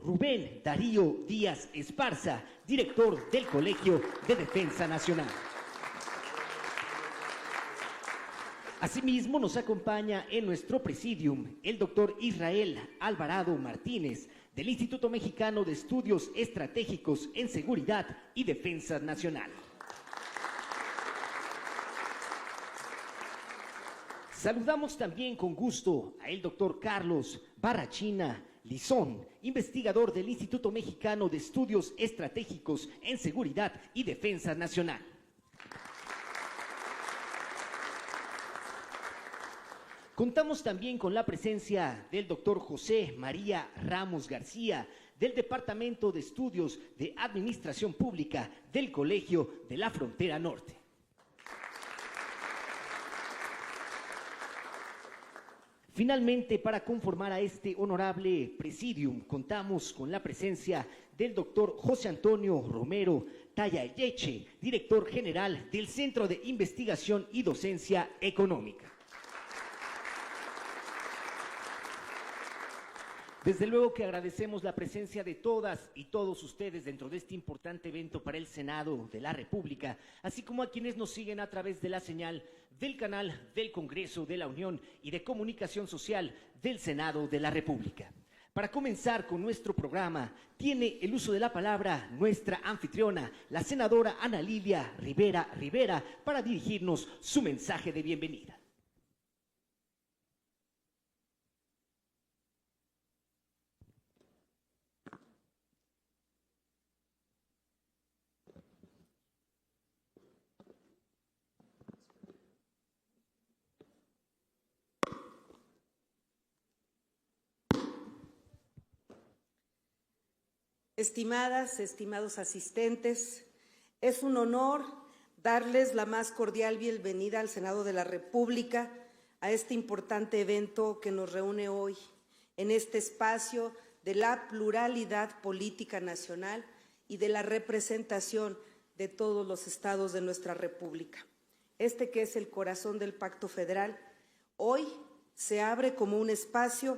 Rubén Darío Díaz Esparza, director del Colegio de Defensa Nacional. Asimismo, nos acompaña en nuestro presidium el doctor Israel Alvarado Martínez, del Instituto Mexicano de Estudios Estratégicos en Seguridad y Defensa Nacional. Saludamos también con gusto a el doctor Carlos Barrachina Lizón, investigador del Instituto Mexicano de Estudios Estratégicos en Seguridad y Defensa Nacional. Contamos también con la presencia del doctor José María Ramos García, del Departamento de Estudios de Administración Pública del Colegio de la Frontera Norte. Finalmente, para conformar a este honorable presidium, contamos con la presencia del doctor José Antonio Romero Tallayeche, director general del Centro de Investigación y Docencia Económica. Desde luego que agradecemos la presencia de todas y todos ustedes dentro de este importante evento para el Senado de la República, así como a quienes nos siguen a través de la señal del canal del Congreso de la Unión y de Comunicación Social del Senado de la República. Para comenzar con nuestro programa, tiene el uso de la palabra nuestra anfitriona, la senadora Ana Lilia Rivera, para dirigirnos su mensaje de bienvenida. Estimadas, estimados asistentes, es un honor darles la más cordial bienvenida al Senado de la República, a este importante evento que nos reúne hoy en este espacio de la pluralidad política nacional y de la representación de todos los estados de nuestra República. Este que es el corazón del Pacto Federal, hoy se abre como un espacio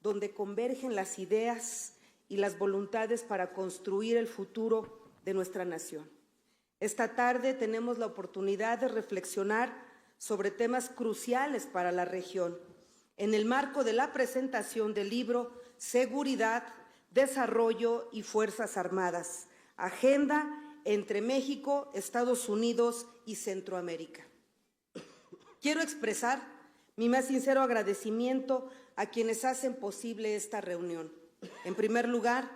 donde convergen las ideas y las voluntades para construir el futuro de nuestra nación. Esta tarde tenemos la oportunidad de reflexionar sobre temas cruciales para la región, en el marco de la presentación del libro Seguridad, Desarrollo y Fuerzas Armadas, Agenda entre México, Estados Unidos y Centroamérica. Quiero expresar mi más sincero agradecimiento a quienes hacen posible esta reunión. En primer lugar,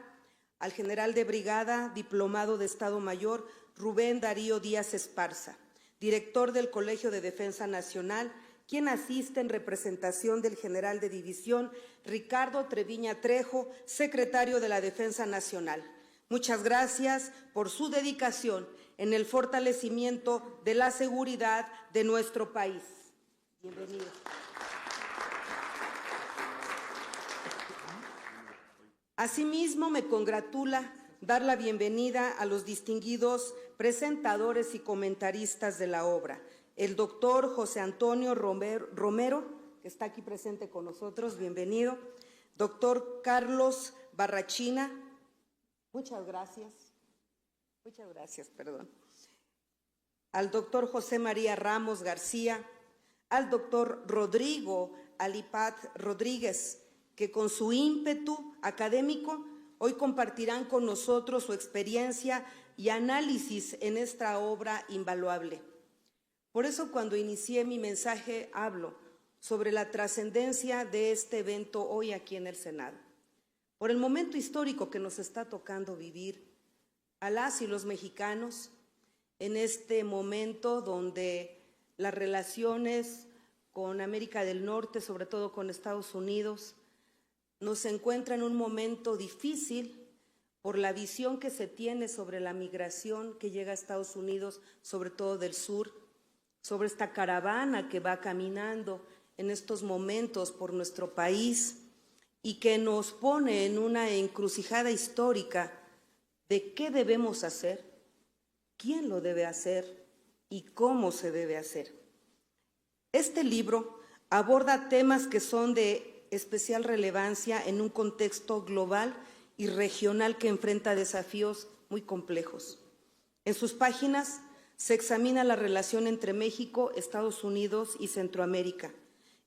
al general de brigada, diplomado de Estado Mayor, Rubén Darío Díaz Esparza, director del Colegio de Defensa Nacional, quien asiste en representación del general de división, Ricardo Treviña Trejo, secretario de la Defensa Nacional. Muchas gracias por su dedicación en el fortalecimiento de la seguridad de nuestro país. Bienvenido. Asimismo, me congratula dar la bienvenida a los distinguidos presentadores y comentaristas de la obra. El doctor José Antonio Romero, que está aquí presente con nosotros, bienvenido. Doctor Carlos Barrachina, muchas gracias. Al doctor José María Ramos García, al doctor Rodrigo Alipat Rodríguez, que con su ímpetu académico hoy compartirán con nosotros su experiencia y análisis en esta obra invaluable. Por eso, cuando inicié mi mensaje, hablo sobre la trascendencia de este evento hoy aquí en el Senado. Por el momento histórico que nos está tocando vivir a las y los mexicanos, en este momento donde las relaciones con América del Norte, sobre todo con Estados Unidos, nos encuentra en un momento difícil por la visión que se tiene sobre la migración que llega a Estados Unidos, sobre todo del sur, sobre esta caravana que va caminando en estos momentos por nuestro país y que nos pone en una encrucijada histórica de qué debemos hacer, quién lo debe hacer y cómo se debe hacer. Este libro aborda temas que son de especial relevancia en un contexto global y regional que enfrenta desafíos muy complejos. En sus páginas se examina la relación entre México, Estados Unidos y Centroamérica,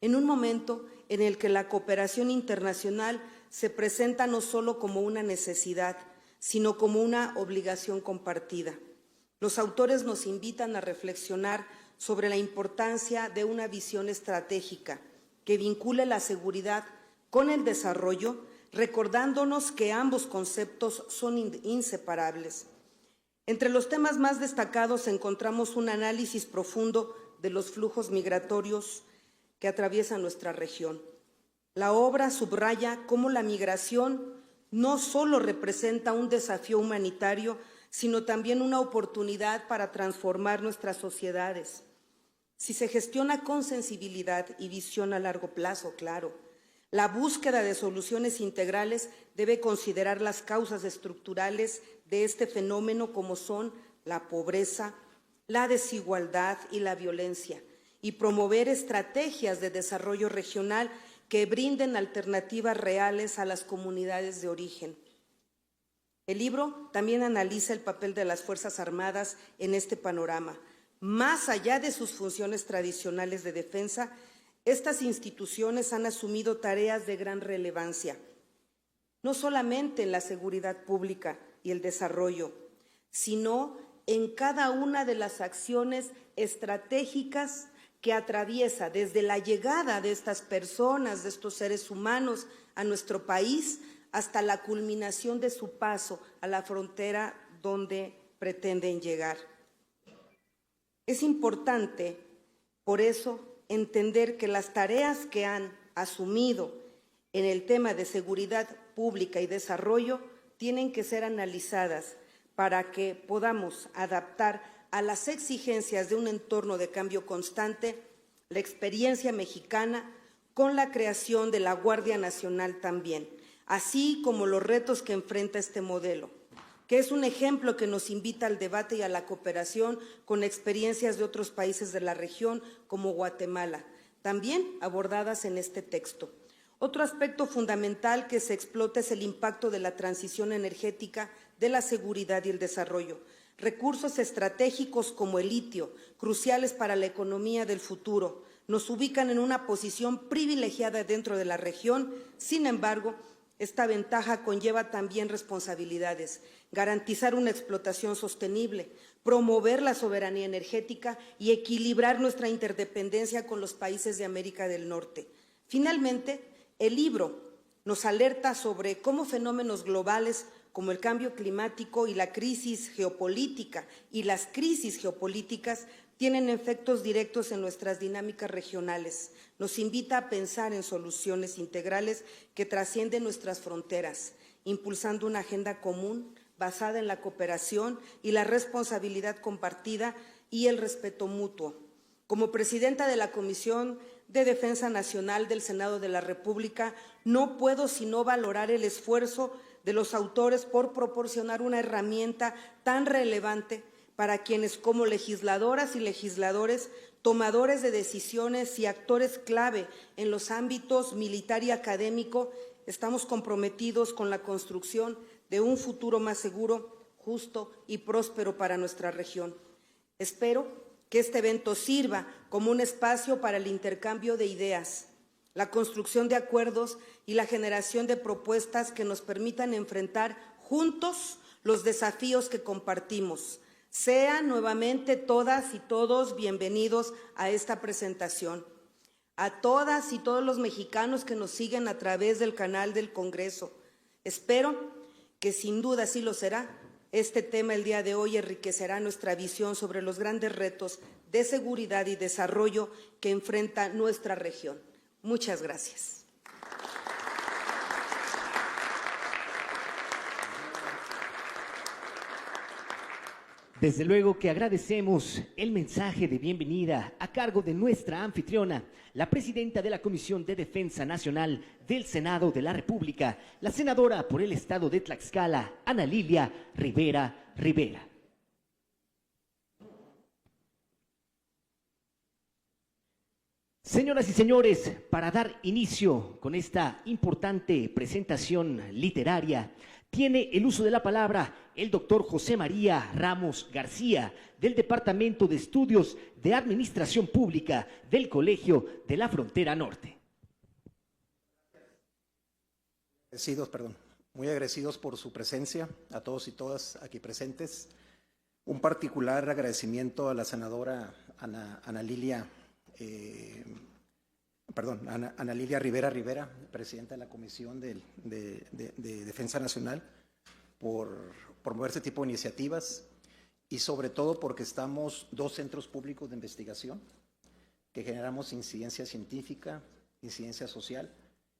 en un momento en el que la cooperación internacional se presenta no solo como una necesidad, sino como una obligación compartida. Los autores nos invitan a reflexionar sobre la importancia de una visión estratégica que vincule la seguridad con el desarrollo, recordándonos que ambos conceptos son inseparables. Entre los temas más destacados encontramos un análisis profundo de los flujos migratorios que atraviesan nuestra región. La obra subraya cómo la migración no solo representa un desafío humanitario, sino también una oportunidad para transformar nuestras sociedades. Si se gestiona con sensibilidad y visión a largo plazo, claro, la búsqueda de soluciones integrales debe considerar las causas estructurales de este fenómeno, como son la pobreza, la desigualdad y la violencia, y promover estrategias de desarrollo regional que brinden alternativas reales a las comunidades de origen. El libro también analiza el papel de las Fuerzas Armadas en este panorama. Más allá de sus funciones tradicionales de defensa, estas instituciones han asumido tareas de gran relevancia, no solamente en la seguridad pública y el desarrollo, sino en cada una de las acciones estratégicas que atraviesa desde la llegada de estas personas, de estos seres humanos a nuestro país, hasta la culminación de su paso a la frontera donde pretenden llegar. Es importante, por eso, entender que las tareas que han asumido en el tema de seguridad pública y desarrollo tienen que ser analizadas para que podamos adaptar a las exigencias de un entorno de cambio constante la experiencia mexicana con la creación de la Guardia Nacional también, así como los retos que enfrenta este modelo, que es un ejemplo que nos invita al debate y a la cooperación con experiencias de otros países de la región, como Guatemala, también abordadas en este texto. Otro aspecto fundamental que se explota es el impacto de la transición energética, de la seguridad y el desarrollo. Recursos estratégicos como el litio, cruciales para la economía del futuro, nos ubican en una posición privilegiada dentro de la región. Sin embargo, esta ventaja conlleva también responsabilidades: garantizar una explotación sostenible, promover la soberanía energética y equilibrar nuestra interdependencia con los países de América del Norte. Finalmente, el libro nos alerta sobre cómo fenómenos globales como el cambio climático y la crisis geopolítica y las crisis geopolíticas tienen efectos directos en nuestras dinámicas regionales. Nos invita a pensar en soluciones integrales que trascienden nuestras fronteras, impulsando una agenda común basada en la cooperación y la responsabilidad compartida y el respeto mutuo. Como presidenta de la Comisión de Defensa Nacional del Senado de la República, no puedo sino valorar el esfuerzo de los autores por proporcionar una herramienta tan relevante para quienes, como legisladoras y legisladores, tomadores de decisiones y actores clave en los ámbitos militar y académico, estamos comprometidos con la construcción de un futuro más seguro, justo y próspero para nuestra región. Espero que este evento sirva como un espacio para el intercambio de ideas, la construcción de acuerdos y la generación de propuestas que nos permitan enfrentar juntos los desafíos que compartimos. Sean nuevamente todas y todos bienvenidos a esta presentación. A todas y todos los mexicanos que nos siguen a través del canal del Congreso, espero que sin duda así lo será. Este tema el día de hoy enriquecerá nuestra visión sobre los grandes retos de seguridad y desarrollo que enfrenta nuestra región. Muchas gracias. Desde luego que agradecemos el mensaje de bienvenida a cargo de nuestra anfitriona, la presidenta de la Comisión de Defensa Nacional del Senado de la República, la senadora por el estado de Tlaxcala, Ana Lilia Rivera Rivera. Señoras y señores, para dar inicio con esta importante presentación literaria, Tiene el uso de la palabra el doctor José María Ramos García, del Departamento de Estudios de Administración Pública del Colegio de la Frontera Norte. Muy agradecidos por su presencia, a todos y todas aquí presentes. Un particular agradecimiento a la senadora Ana Lilia Rivera, presidenta de la Comisión de Defensa Nacional, por promover este tipo de iniciativas y sobre todo porque estamos dos centros públicos de investigación que generamos incidencia científica, incidencia social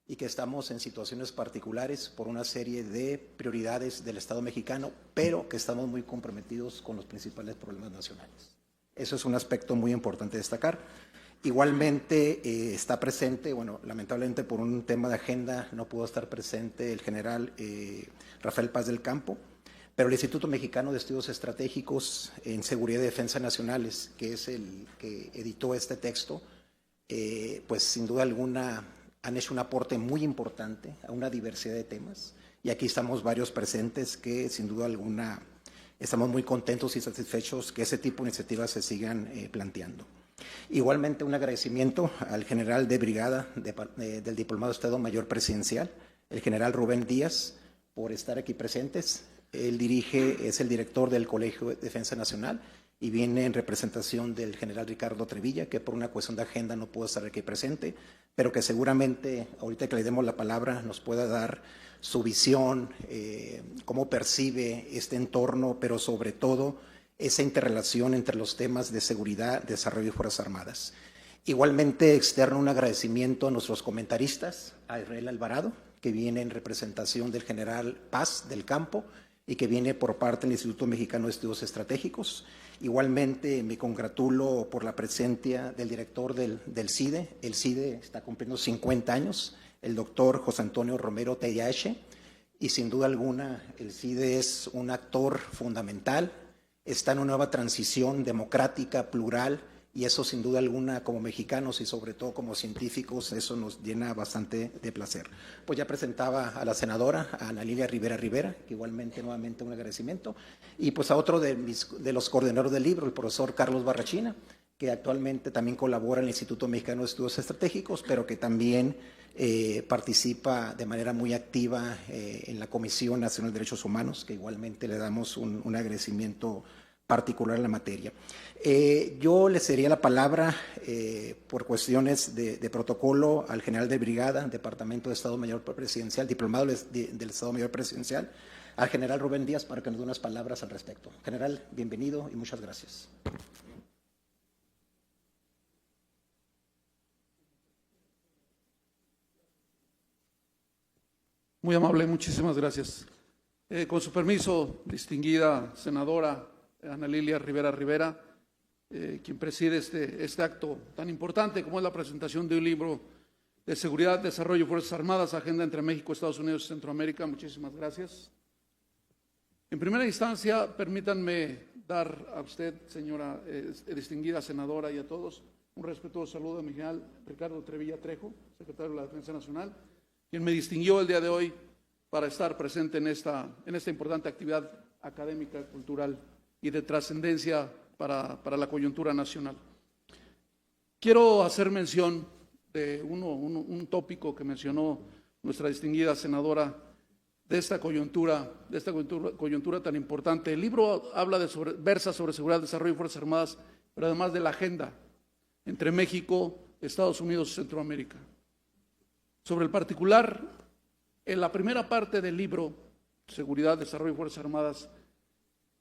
y que estamos en situaciones particulares por una serie de prioridades del Estado mexicano, pero que estamos muy comprometidos con los principales problemas nacionales. Eso es un aspecto muy importante destacar. Igualmente está presente, bueno, lamentablemente por un tema de agenda no pudo estar presente el general Rafael Paz del Campo, pero el Instituto Mexicano de Estudios Estratégicos en Seguridad y Defensa Nacionales, que es el que editó este texto, pues sin duda alguna han hecho un aporte muy importante a una diversidad de temas y aquí estamos varios presentes que sin duda alguna estamos muy contentos y satisfechos que ese tipo de iniciativas se sigan planteando. Igualmente un agradecimiento al general de brigada del Diplomado de Estado Mayor Presidencial, el general Rubén Díaz, por estar aquí presentes. Él es el director del Colegio de Defensa Nacional y viene en representación del general Ricardo Trevilla, que por una cuestión de agenda no pudo estar aquí presente, pero que seguramente, ahorita que le demos la palabra, nos pueda dar su visión, cómo percibe este entorno, pero sobre todo esa interrelación entre los temas de seguridad, desarrollo y Fuerzas Armadas. Igualmente externo un agradecimiento a nuestros comentaristas, a Israel Alvarado, que viene en representación del general Paz del Campo y que viene por parte del Instituto Mexicano de Estudios Estratégicos. Igualmente me congratulo por la presencia del director del CIDE. El CIDE está cumpliendo 50 años, el doctor José Antonio Romero Tellache, y sin duda alguna el CIDE es un actor fundamental, está en una nueva transición democrática, plural, y eso sin duda alguna como mexicanos y sobre todo como científicos, eso nos llena bastante de placer. Pues ya presentaba a la senadora, a Ana Lilia Rivera, que igualmente nuevamente un agradecimiento, y pues a otro de los coordinadores del libro, el profesor Carlos Barrachina, que actualmente también colabora en el Instituto Mexicano de Estudios Estratégicos, pero que también participa de manera muy activa en la Comisión Nacional de Derechos Humanos, que igualmente le damos un agradecimiento particular en la materia. Yo le cedería la palabra por cuestiones de protocolo al general de brigada, Departamento de Estado Mayor Presidencial, diplomado del Estado Mayor Presidencial, al general Rubén Díaz para que nos dé unas palabras al respecto. General, bienvenido y muchas gracias. Muy amable, muchísimas gracias. Con su permiso, distinguida senadora Ana Lilia Rivera, quien preside este acto tan importante como es la presentación de un libro de seguridad, desarrollo y Fuerzas Armadas, agenda entre México, Estados Unidos y Centroamérica. Muchísimas gracias. En primera instancia, permítanme dar a usted, señora distinguida senadora, y a todos un respetuoso saludo a mi general Ricardo Trevilla Trejo, secretario de la Defensa Nacional, quien me distinguió el día de hoy para estar presente en esta importante actividad académica, cultural y de trascendencia para la coyuntura nacional. Quiero hacer mención de un tópico que mencionó nuestra distinguida senadora de esta coyuntura tan importante. El libro versa sobre seguridad, desarrollo y Fuerzas Armadas, pero además de la agenda entre México, Estados Unidos y Centroamérica. Sobre el particular, en la primera parte del libro, Seguridad, Desarrollo y Fuerzas Armadas,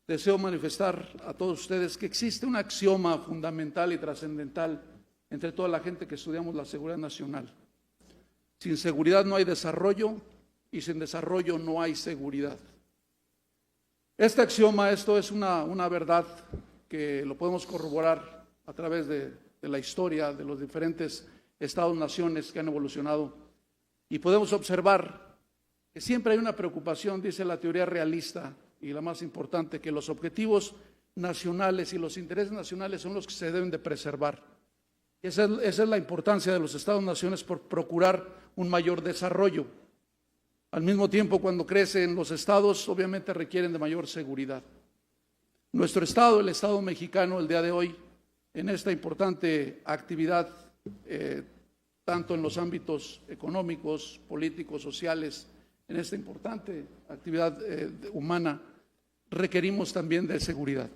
deseo manifestar a todos ustedes que existe un axioma fundamental y trascendental entre toda la gente que estudiamos la seguridad nacional. Sin seguridad no hay desarrollo y sin desarrollo no hay seguridad. Este axioma, esto es una verdad que lo podemos corroborar a través de la historia de los diferentes estados-naciones que han evolucionado. Y podemos observar que siempre hay una preocupación, dice la teoría realista, y la más importante, que los objetivos nacionales y los intereses nacionales son los que se deben de preservar. Esa es la importancia de los estados-naciones por procurar un mayor desarrollo. Al mismo tiempo, cuando crecen los estados, obviamente requieren de mayor seguridad. Nuestro estado, el Estado mexicano, el día de hoy, en esta importante actividad, tanto en los ámbitos económicos, políticos, sociales, en esta importante actividad humana, requerimos también de seguridad.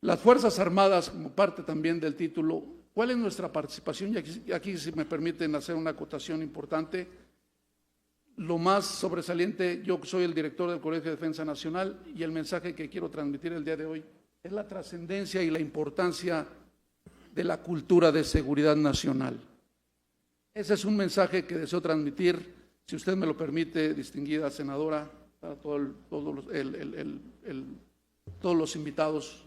Las Fuerzas Armadas, como parte también del título, ¿cuál es nuestra participación? Y aquí, si me permiten hacer una acotación importante, lo más sobresaliente, yo soy el director del Colegio de Defensa Nacional y el mensaje que quiero transmitir el día de hoy es la trascendencia y la importancia de la cultura de seguridad nacional. Ese es un mensaje que deseo transmitir, si usted me lo permite, distinguida senadora, para todos los invitados.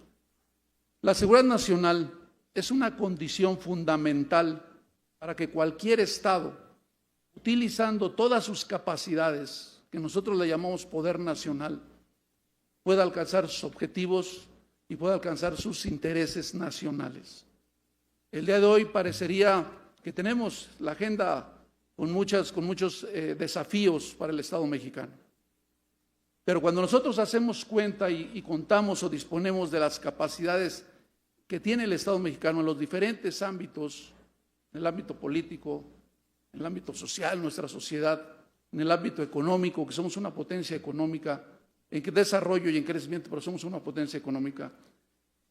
La seguridad nacional es una condición fundamental para que cualquier Estado, utilizando todas sus capacidades, que nosotros le llamamos poder nacional, pueda alcanzar sus objetivos y pueda alcanzar sus intereses nacionales. El día de hoy parecería que tenemos la agenda con muchos desafíos para el Estado mexicano. Pero cuando nosotros hacemos cuenta y contamos o disponemos de las capacidades que tiene el Estado mexicano en los diferentes ámbitos, en el ámbito político, en el ámbito social, nuestra sociedad, en el ámbito económico, que somos una potencia económica, en desarrollo y en crecimiento, pero somos una potencia económica.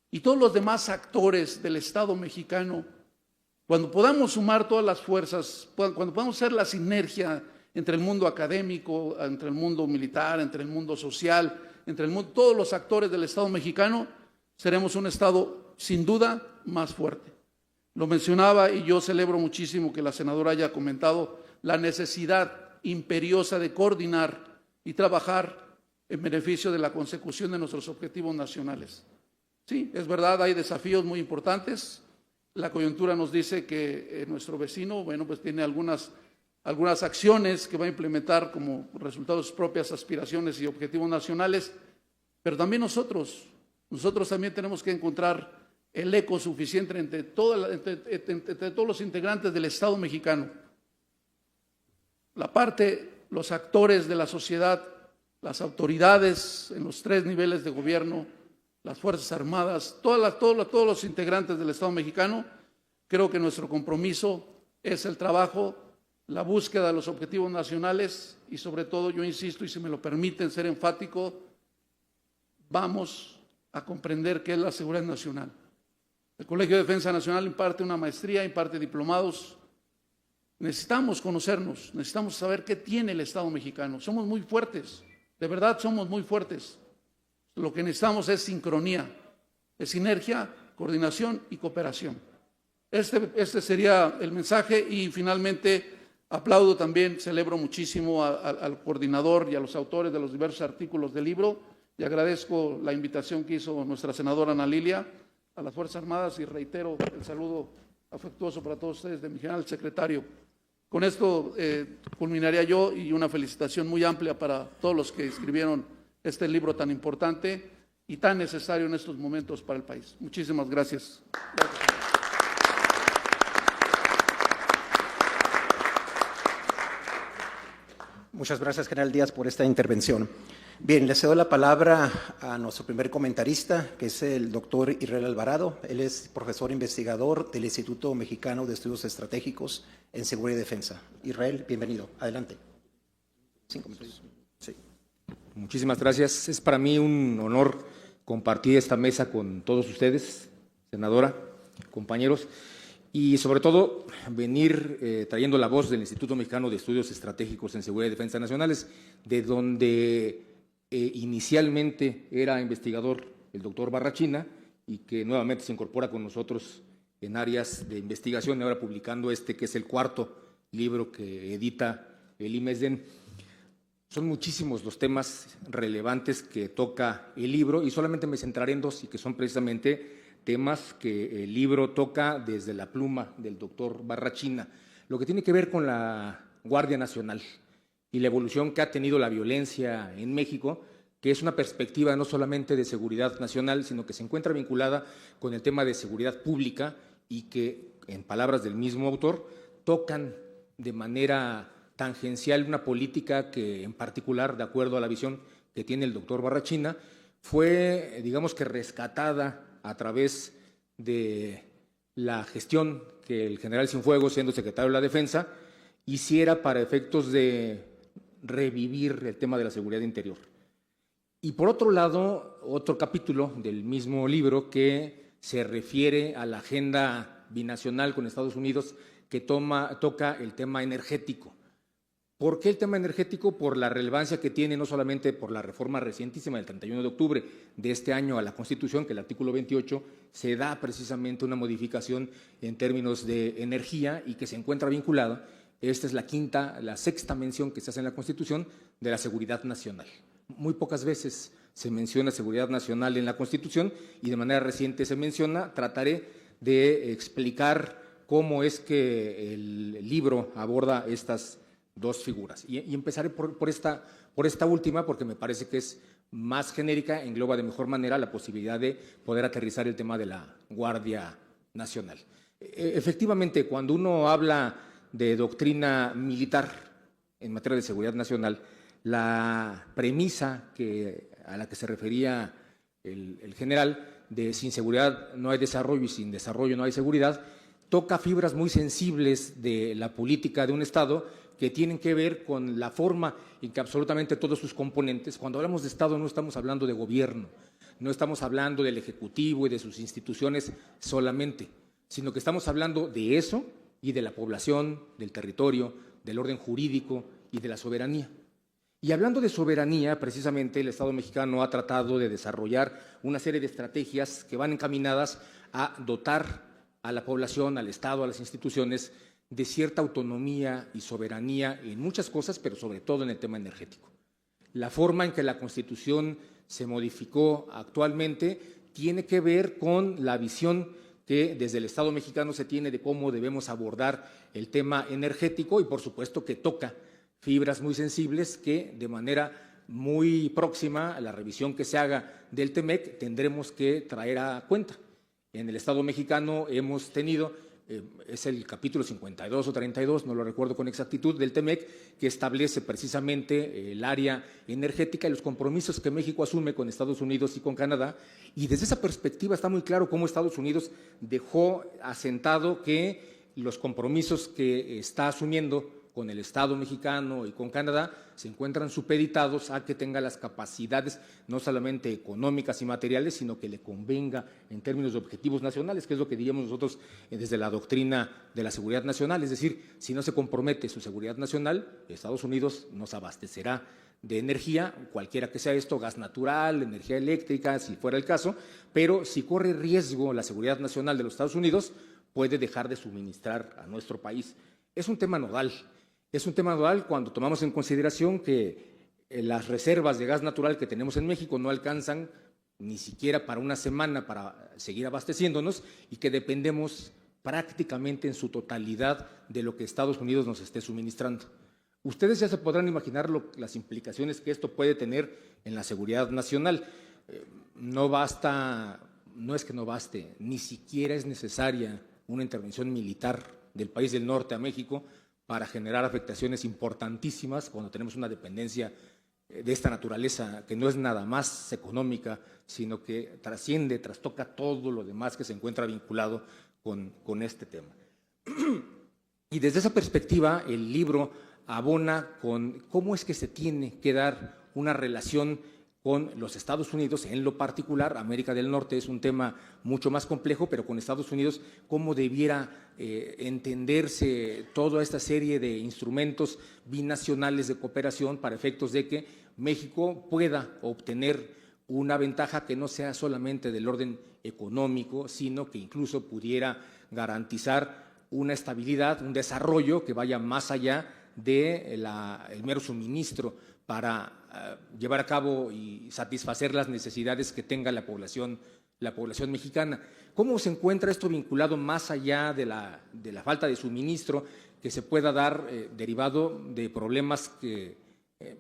Y todos los demás actores del Estado mexicano, cuando podamos sumar todas las fuerzas, cuando podamos hacer la sinergia entre el mundo académico, entre el mundo militar, entre el mundo social, entre todos los actores del Estado mexicano, seremos un Estado sin duda más fuerte. Lo mencionaba y yo celebro muchísimo que la senadora haya comentado la necesidad imperiosa de coordinar y trabajar en beneficio de la consecución de nuestros objetivos nacionales. Sí, es verdad, hay desafíos muy importantes. La coyuntura nos dice que nuestro vecino, pues tiene algunas acciones que va a implementar como resultado de sus propias aspiraciones y objetivos nacionales, pero también nosotros también tenemos que encontrar el eco suficiente entre todos los integrantes del Estado mexicano. Los actores de la sociedad, las autoridades en los 3 niveles de gobierno, las Fuerzas Armadas, todos los integrantes del Estado mexicano. Creo que nuestro compromiso es el trabajo, la búsqueda de los objetivos nacionales y sobre todo, yo insisto, y si me lo permiten ser enfático, vamos a comprender qué es la seguridad nacional. El Colegio de Defensa Nacional imparte una maestría, imparte diplomados. Necesitamos conocernos, necesitamos saber qué tiene el Estado mexicano. Somos muy fuertes, de verdad somos muy fuertes. Lo que necesitamos es sincronía, es sinergia, coordinación y cooperación. Este sería el mensaje y finalmente aplaudo también, celebro muchísimo al coordinador y a los autores de los diversos artículos del libro y agradezco la invitación que hizo nuestra senadora Ana Lilia a las Fuerzas Armadas y reitero el saludo afectuoso para todos ustedes de mi general secretario. Con esto culminaría yo y una felicitación muy amplia para todos los que escribieron este libro tan importante y tan necesario en estos momentos para el país. Muchísimas gracias. Muchas gracias, general Díaz, por esta intervención. Bien, le cedo la palabra a nuestro primer comentarista, que es el doctor Israel Alvarado. Él es profesor investigador del Instituto Mexicano de Estudios Estratégicos en Seguridad y Defensa. Israel, bienvenido. Adelante. 5 minutos. Sí. Muchísimas gracias. Es para mí un honor compartir esta mesa con todos ustedes, senadora, compañeros, y sobre todo venir trayendo la voz del Instituto Mexicano de Estudios Estratégicos en Seguridad y Defensa Nacionales, de donde inicialmente era investigador el doctor Barrachina y que nuevamente se incorpora con nosotros en áreas de investigación, y ahora publicando que es el 4º libro que edita el IMESDEN. Son muchísimos los temas relevantes que toca el libro y solamente me centraré en 2 y que son precisamente temas que el libro toca desde la pluma del doctor Barrachina, lo que tiene que ver con la Guardia Nacional y la evolución que ha tenido la violencia en México, que es una perspectiva no solamente de seguridad nacional, sino que se encuentra vinculada con el tema de seguridad pública y que, en palabras del mismo autor, tocan de manera tangencial una política que, en particular, de acuerdo a la visión que tiene el doctor Barrachina, fue, digamos que, rescatada a través de la gestión que el general Cienfuegos, siendo secretario de la Defensa, hiciera para efectos de revivir el tema de la seguridad interior. Y por otro lado, otro capítulo del mismo libro que se refiere a la agenda binacional con Estados Unidos que toca el tema energético. ¿Por qué el tema energético? Por la relevancia que tiene, no solamente por la reforma recientísima del 31 de octubre de este año a la Constitución, que el artículo 28 se da precisamente una modificación en términos de energía y que se encuentra vinculada. Esta es la sexta mención que se hace en la Constitución de la seguridad nacional. Muy pocas veces se menciona seguridad nacional en la Constitución y de manera reciente se menciona. Trataré de explicar cómo es que el libro aborda estas dos figuras. Y empezaré por esta última porque me parece que es más genérica, engloba de mejor manera la posibilidad de poder aterrizar el tema de la Guardia Nacional. Efectivamente, cuando uno habla de doctrina militar en materia de seguridad nacional, la premisa a la que se refería el general de sin seguridad no hay desarrollo y sin desarrollo no hay seguridad, toca fibras muy sensibles de la política de un Estado que tienen que ver con la forma en que absolutamente todos sus componentes, cuando hablamos de Estado no estamos hablando de gobierno, no estamos hablando del Ejecutivo y de sus instituciones solamente, sino que estamos hablando de eso y de la población, del territorio, del orden jurídico y de la soberanía. Y hablando de soberanía, precisamente el Estado mexicano ha tratado de desarrollar una serie de estrategias que van encaminadas a dotar a la población, al Estado, a las instituciones, de cierta autonomía y soberanía en muchas cosas, pero sobre todo en el tema energético. La forma en que la Constitución se modificó actualmente tiene que ver con la visión que desde el Estado mexicano se tiene de cómo debemos abordar el tema energético y, por supuesto, que toca fibras muy sensibles que de manera muy próxima a la revisión que se haga del TEMEC tendremos que traer a cuenta. En el Estado mexicano hemos tenido, es el capítulo 52 o 32, no lo recuerdo con exactitud, del TEMEC, que establece precisamente el área energética y los compromisos que México asume con Estados Unidos y con Canadá. Y desde esa perspectiva está muy claro cómo Estados Unidos dejó asentado que los compromisos que está asumiendo con el Estado mexicano y con Canadá se encuentran supeditados a que tenga las capacidades no solamente económicas y materiales, sino que le convenga en términos de objetivos nacionales, que es lo que diríamos nosotros desde la doctrina de la seguridad nacional. Es decir, si no se compromete su seguridad nacional, Estados Unidos nos abastecerá de energía, cualquiera que sea esto, gas natural, energía eléctrica, si fuera el caso, pero si corre riesgo la seguridad nacional de los Estados Unidos, puede dejar de suministrar a nuestro país. Es un tema nodal. Es un tema nodal cuando tomamos en consideración que las reservas de gas natural que tenemos en México no alcanzan ni siquiera para una semana para seguir abasteciéndonos y que dependemos prácticamente en su totalidad de lo que Estados Unidos nos esté suministrando. Ustedes ya se podrán imaginar las implicaciones que esto puede tener en la seguridad nacional. No es que no baste, ni siquiera es necesaria una intervención militar del país del norte a México para generar afectaciones importantísimas cuando tenemos una dependencia de esta naturaleza, que no es nada más económica, sino que trastoca todo lo demás que se encuentra vinculado con este tema. Y desde esa perspectiva, el libro abona con cómo es que se tiene que dar una relación con los Estados Unidos, en lo particular. América del Norte es un tema mucho más complejo, pero con Estados Unidos, cómo debiera entenderse toda esta serie de instrumentos binacionales de cooperación para efectos de que México pueda obtener una ventaja que no sea solamente del orden económico, sino que incluso pudiera garantizar una estabilidad, un desarrollo que vaya más allá del mero suministro para llevar a cabo y satisfacer las necesidades que tenga la población mexicana. ¿Cómo se encuentra esto vinculado más allá de la falta de suministro que se pueda dar derivado de problemas que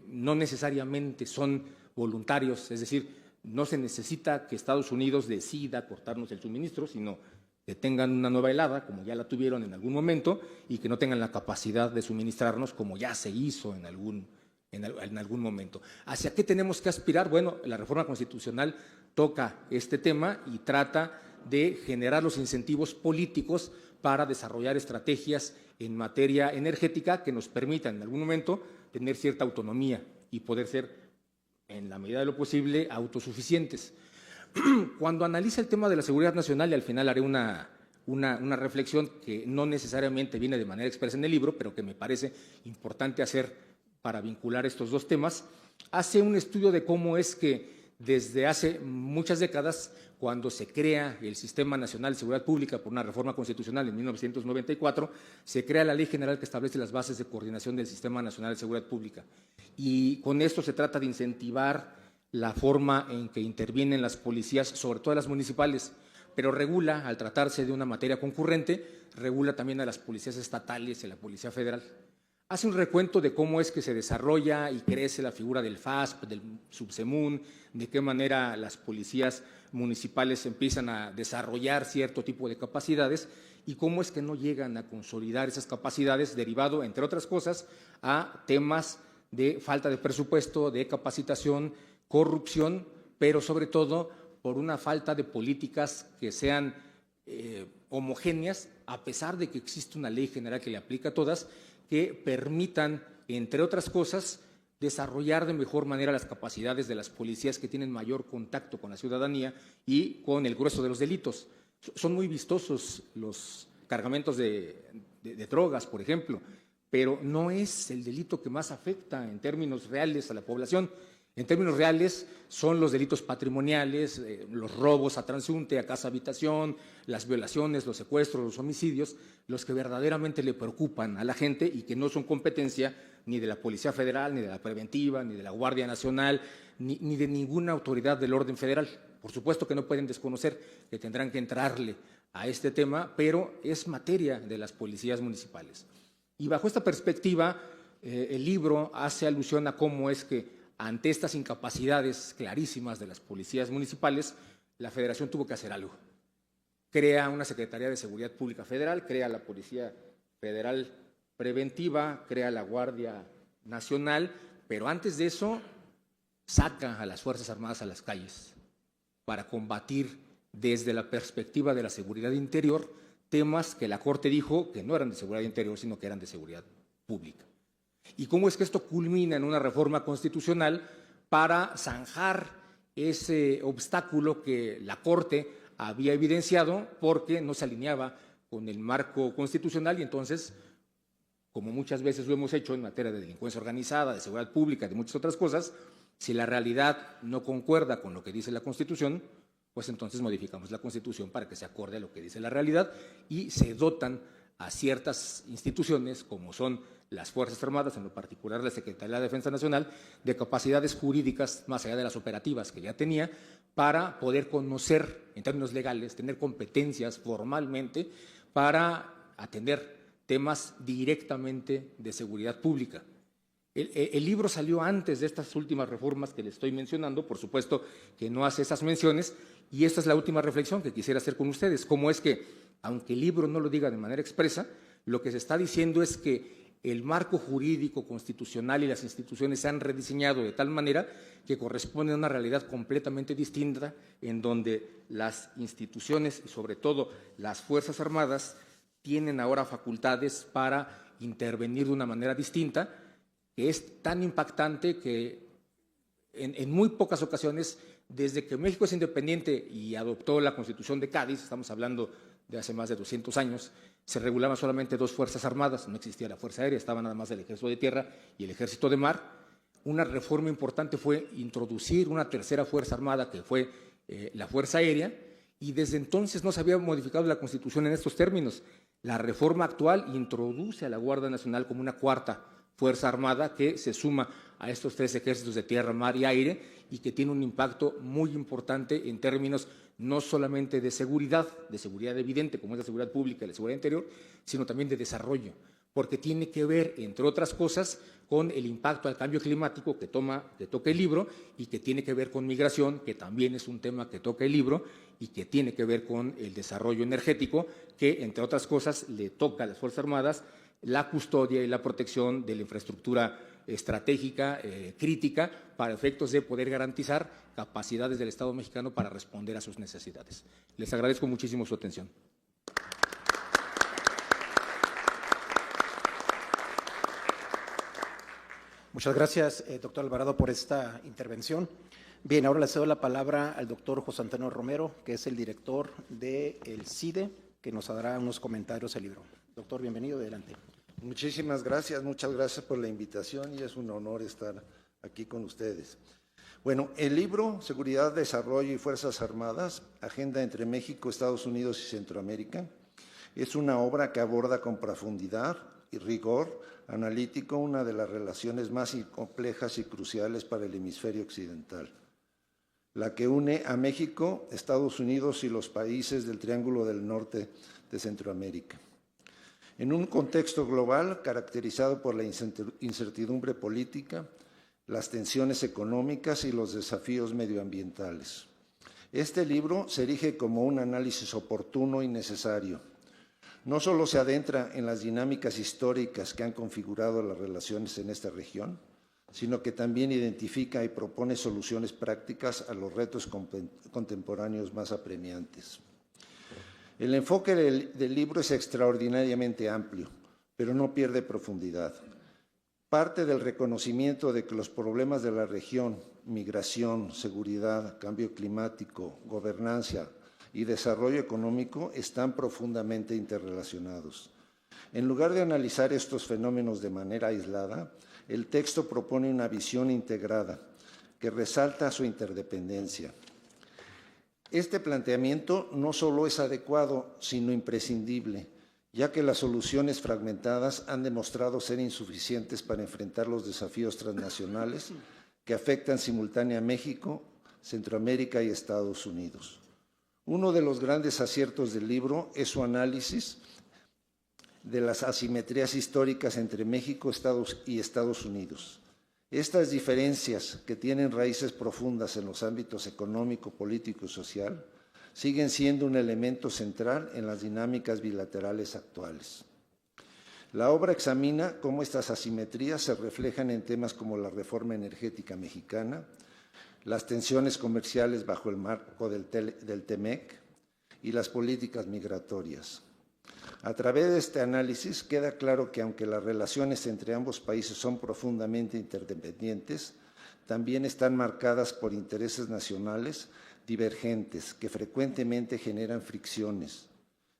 no necesariamente son voluntarios? Es decir, no se necesita que Estados Unidos decida cortarnos el suministro, sino que tengan una nueva helada, como ya la tuvieron en algún momento, y que no tengan la capacidad de suministrarnos, como ya se hizo en algún momento. ¿Hacia qué tenemos que aspirar? Bueno, la reforma constitucional toca este tema y trata de generar los incentivos políticos para desarrollar estrategias en materia energética que nos permitan en algún momento tener cierta autonomía y poder ser, en la medida de lo posible, autosuficientes. Cuando analiza el tema de la seguridad nacional, y al final haré una reflexión que no necesariamente viene de manera expresa en el libro, pero que me parece importante hacer para vincular estos dos temas, hace un estudio de cómo es que desde hace muchas décadas, cuando se crea el Sistema Nacional de Seguridad Pública por una reforma constitucional en 1994, se crea la Ley General que establece las bases de coordinación del Sistema Nacional de Seguridad Pública. Y con esto se trata de incentivar la forma en que intervienen las policías, sobre todo las municipales, pero regula, al tratarse de una materia concurrente, regula también a las policías estatales y a la Policía Federal. Hace un recuento de cómo es que se desarrolla y crece la figura del FASP, del Subsemun, de qué manera las policías municipales empiezan a desarrollar cierto tipo de capacidades y cómo es que no llegan a consolidar esas capacidades, derivado, entre otras cosas, a temas de falta de presupuesto, de capacitación, corrupción, pero sobre todo por una falta de políticas que sean homogéneas, a pesar de que existe una ley general que le aplica a todas, que permitan, entre otras cosas, desarrollar de mejor manera las capacidades de las policías que tienen mayor contacto con la ciudadanía y con el grueso de los delitos. Son muy vistosos los cargamentos de drogas, por ejemplo, pero no es el delito que más afecta en términos reales a la población. En términos reales son los delitos patrimoniales, los robos a transeúnte, a casa habitación, las violaciones, los secuestros, los homicidios, los que verdaderamente le preocupan a la gente y que no son competencia ni de la Policía Federal, ni de la Preventiva, ni de la Guardia Nacional, ni de ninguna autoridad del orden federal. Por supuesto que no pueden desconocer que tendrán que entrarle a este tema, pero es materia de las policías municipales. Y bajo esta perspectiva, el libro hace alusión a cómo es que ante estas incapacidades clarísimas de las policías municipales, la Federación tuvo que hacer algo. Crea una Secretaría de Seguridad Pública Federal, crea la Policía Federal Preventiva, crea la Guardia Nacional, pero antes de eso saca a las Fuerzas Armadas a las calles para combatir desde la perspectiva de la seguridad interior temas que la Corte dijo que no eran de seguridad interior, sino que eran de seguridad pública. ¿Y cómo es que esto culmina en una reforma constitucional para zanjar ese obstáculo que la Corte había evidenciado porque no se alineaba con el marco constitucional? Y entonces, como muchas veces lo hemos hecho en materia de delincuencia organizada, de seguridad pública, de muchas otras cosas, si la realidad no concuerda con lo que dice la Constitución, pues entonces modificamos la Constitución para que se acorde a lo que dice la realidad y se dotan a ciertas instituciones, como son las Fuerzas Armadas, en lo particular la Secretaría de Defensa Nacional, de capacidades jurídicas más allá de las operativas que ya tenía, para poder conocer, en términos legales, tener competencias formalmente para atender temas directamente de seguridad pública. El libro salió antes de estas últimas reformas que le estoy mencionando, por supuesto que no hace esas menciones, y esta es la última reflexión que quisiera hacer con ustedes, cómo es que, aunque el libro no lo diga de manera expresa, lo que se está diciendo es que el marco jurídico constitucional y las instituciones se han rediseñado de tal manera que corresponde a una realidad completamente distinta, en donde las instituciones y sobre todo las Fuerzas Armadas tienen ahora facultades para intervenir de una manera distinta, que es tan impactante que en muy pocas ocasiones, desde que México es independiente y adoptó la Constitución de Cádiz, estamos hablando de hace más de 200 años, se regulaban solamente dos fuerzas armadas, no existía la Fuerza Aérea, estaba nada más el Ejército de Tierra y el Ejército de Mar. Una reforma importante fue introducir una tercera Fuerza Armada, que fue la Fuerza Aérea, y desde entonces no se había modificado la Constitución en estos términos. La reforma actual introduce a la Guardia Nacional como una cuarta Fuerza Armada que se suma a estos tres ejércitos de tierra, mar y aire y que tiene un impacto muy importante en términos no solamente de seguridad evidente como es la seguridad pública y la seguridad interior, sino también de desarrollo, porque tiene que ver, entre otras cosas, con el impacto al cambio climático que toca el libro, y que tiene que ver con migración, que también es un tema que toca el libro, y que tiene que ver con el desarrollo energético, que, entre otras cosas, le toca a las Fuerzas Armadas la custodia y la protección de la infraestructura estratégica, crítica, para efectos de poder garantizar capacidades del Estado mexicano para responder a sus necesidades. Les agradezco muchísimo su atención. Muchas gracias, doctor Alvarado, por esta intervención. Bien, ahora le cedo la palabra al doctor José Antonio Romero, que es el director del CIDE, que nos dará unos comentarios al libro. Doctor, bienvenido, adelante. Muchísimas gracias, muchas gracias por la invitación y es un honor estar aquí con ustedes. Bueno, el libro Seguridad, Desarrollo y Fuerzas Armadas, Agenda entre México, Estados Unidos y Centroamérica, es una obra que aborda con profundidad y rigor analítico una de las relaciones más complejas y cruciales para el hemisferio occidental, la que une a México, Estados Unidos y los países del Triángulo del Norte de Centroamérica. En un contexto global caracterizado por la incertidumbre política, las tensiones económicas y los desafíos medioambientales. Este libro se erige como un análisis oportuno y necesario. No solo se adentra en las dinámicas históricas que han configurado las relaciones en esta región, sino que también identifica y propone soluciones prácticas a los retos contemporáneos más apremiantes. El enfoque del libro es extraordinariamente amplio, pero no pierde profundidad. Parte del reconocimiento de que los problemas de la región, migración, seguridad, cambio climático, gobernanza y desarrollo económico están profundamente interrelacionados. En lugar de analizar estos fenómenos de manera aislada, el texto propone una visión integrada que resalta su interdependencia. Este planteamiento no solo es adecuado, sino imprescindible, ya que las soluciones fragmentadas han demostrado ser insuficientes para enfrentar los desafíos transnacionales que afectan simultáneamente a México, Centroamérica y Estados Unidos. Uno de los grandes aciertos del libro es su análisis de las asimetrías históricas entre México y Estados Unidos. Estas diferencias, que tienen raíces profundas en los ámbitos económico, político y social, siguen siendo un elemento central en las dinámicas bilaterales actuales. La obra examina cómo estas asimetrías se reflejan en temas como la reforma energética mexicana, las tensiones comerciales bajo el marco del TEMEC y las políticas migratorias. A través de este análisis queda claro que aunque las relaciones entre ambos países son profundamente interdependientes, también están marcadas por intereses nacionales divergentes que frecuentemente generan fricciones.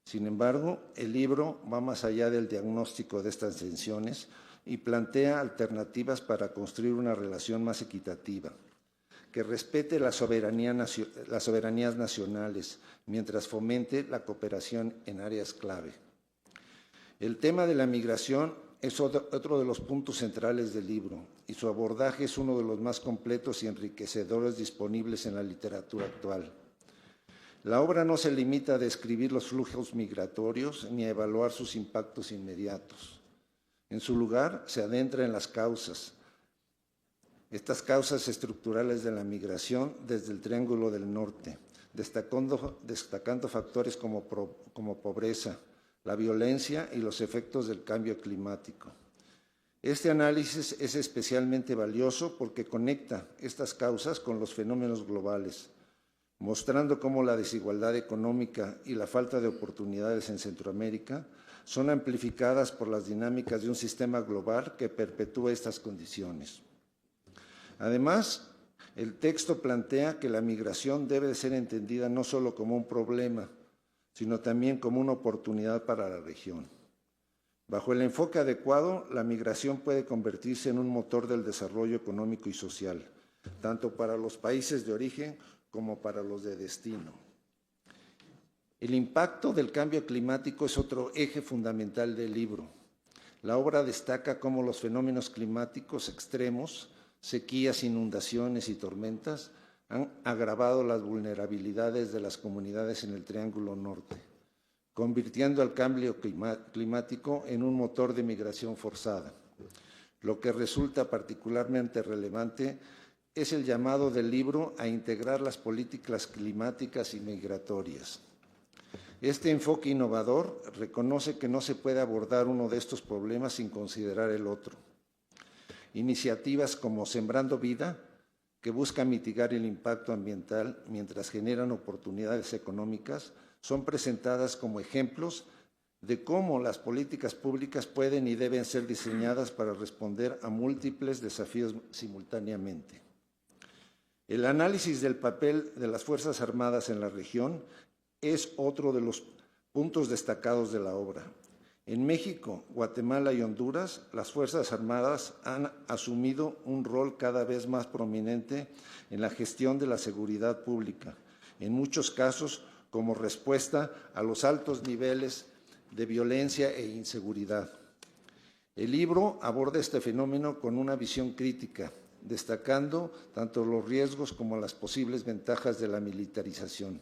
Sin embargo, el libro va más allá del diagnóstico de estas tensiones y plantea alternativas para construir una relación más equitativa, que respete las soberanías nacionales, mientras fomente la cooperación en áreas clave. El tema de la migración es otro de los puntos centrales del libro, y su abordaje es uno de los más completos y enriquecedores disponibles en la literatura actual. La obra no se limita a describir los flujos migratorios ni a evaluar sus impactos inmediatos. En su lugar, se adentra en las causas, estas causas estructurales de la migración desde el Triángulo del Norte, destacando factores como pobreza, la violencia y los efectos del cambio climático. Este análisis es especialmente valioso porque conecta estas causas con los fenómenos globales, mostrando cómo la desigualdad económica y la falta de oportunidades en Centroamérica son amplificadas por las dinámicas de un sistema global que perpetúa estas condiciones. Además, el texto plantea que la migración debe ser entendida no solo como un problema, sino también como una oportunidad para la región. Bajo el enfoque adecuado, la migración puede convertirse en un motor del desarrollo económico y social, tanto para los países de origen como para los de destino. El impacto del cambio climático es otro eje fundamental del libro. La obra destaca cómo los fenómenos climáticos extremos, sequías, inundaciones y tormentas han agravado las vulnerabilidades de las comunidades en el Triángulo Norte, convirtiendo al cambio climático en un motor de migración forzada. Lo que resulta particularmente relevante es el llamado del libro a integrar las políticas climáticas y migratorias. Este enfoque innovador reconoce que no se puede abordar uno de estos problemas sin considerar el otro. Iniciativas como Sembrando Vida, que buscan mitigar el impacto ambiental mientras generan oportunidades económicas, son presentadas como ejemplos de cómo las políticas públicas pueden y deben ser diseñadas para responder a múltiples desafíos simultáneamente. El análisis del papel de las Fuerzas Armadas en la región es otro de los puntos destacados de la obra. En México, Guatemala y Honduras, las Fuerzas Armadas han asumido un rol cada vez más prominente en la gestión de la seguridad pública, en muchos casos como respuesta a los altos niveles de violencia e inseguridad. El libro aborda este fenómeno con una visión crítica, destacando tanto los riesgos como las posibles ventajas de la militarización.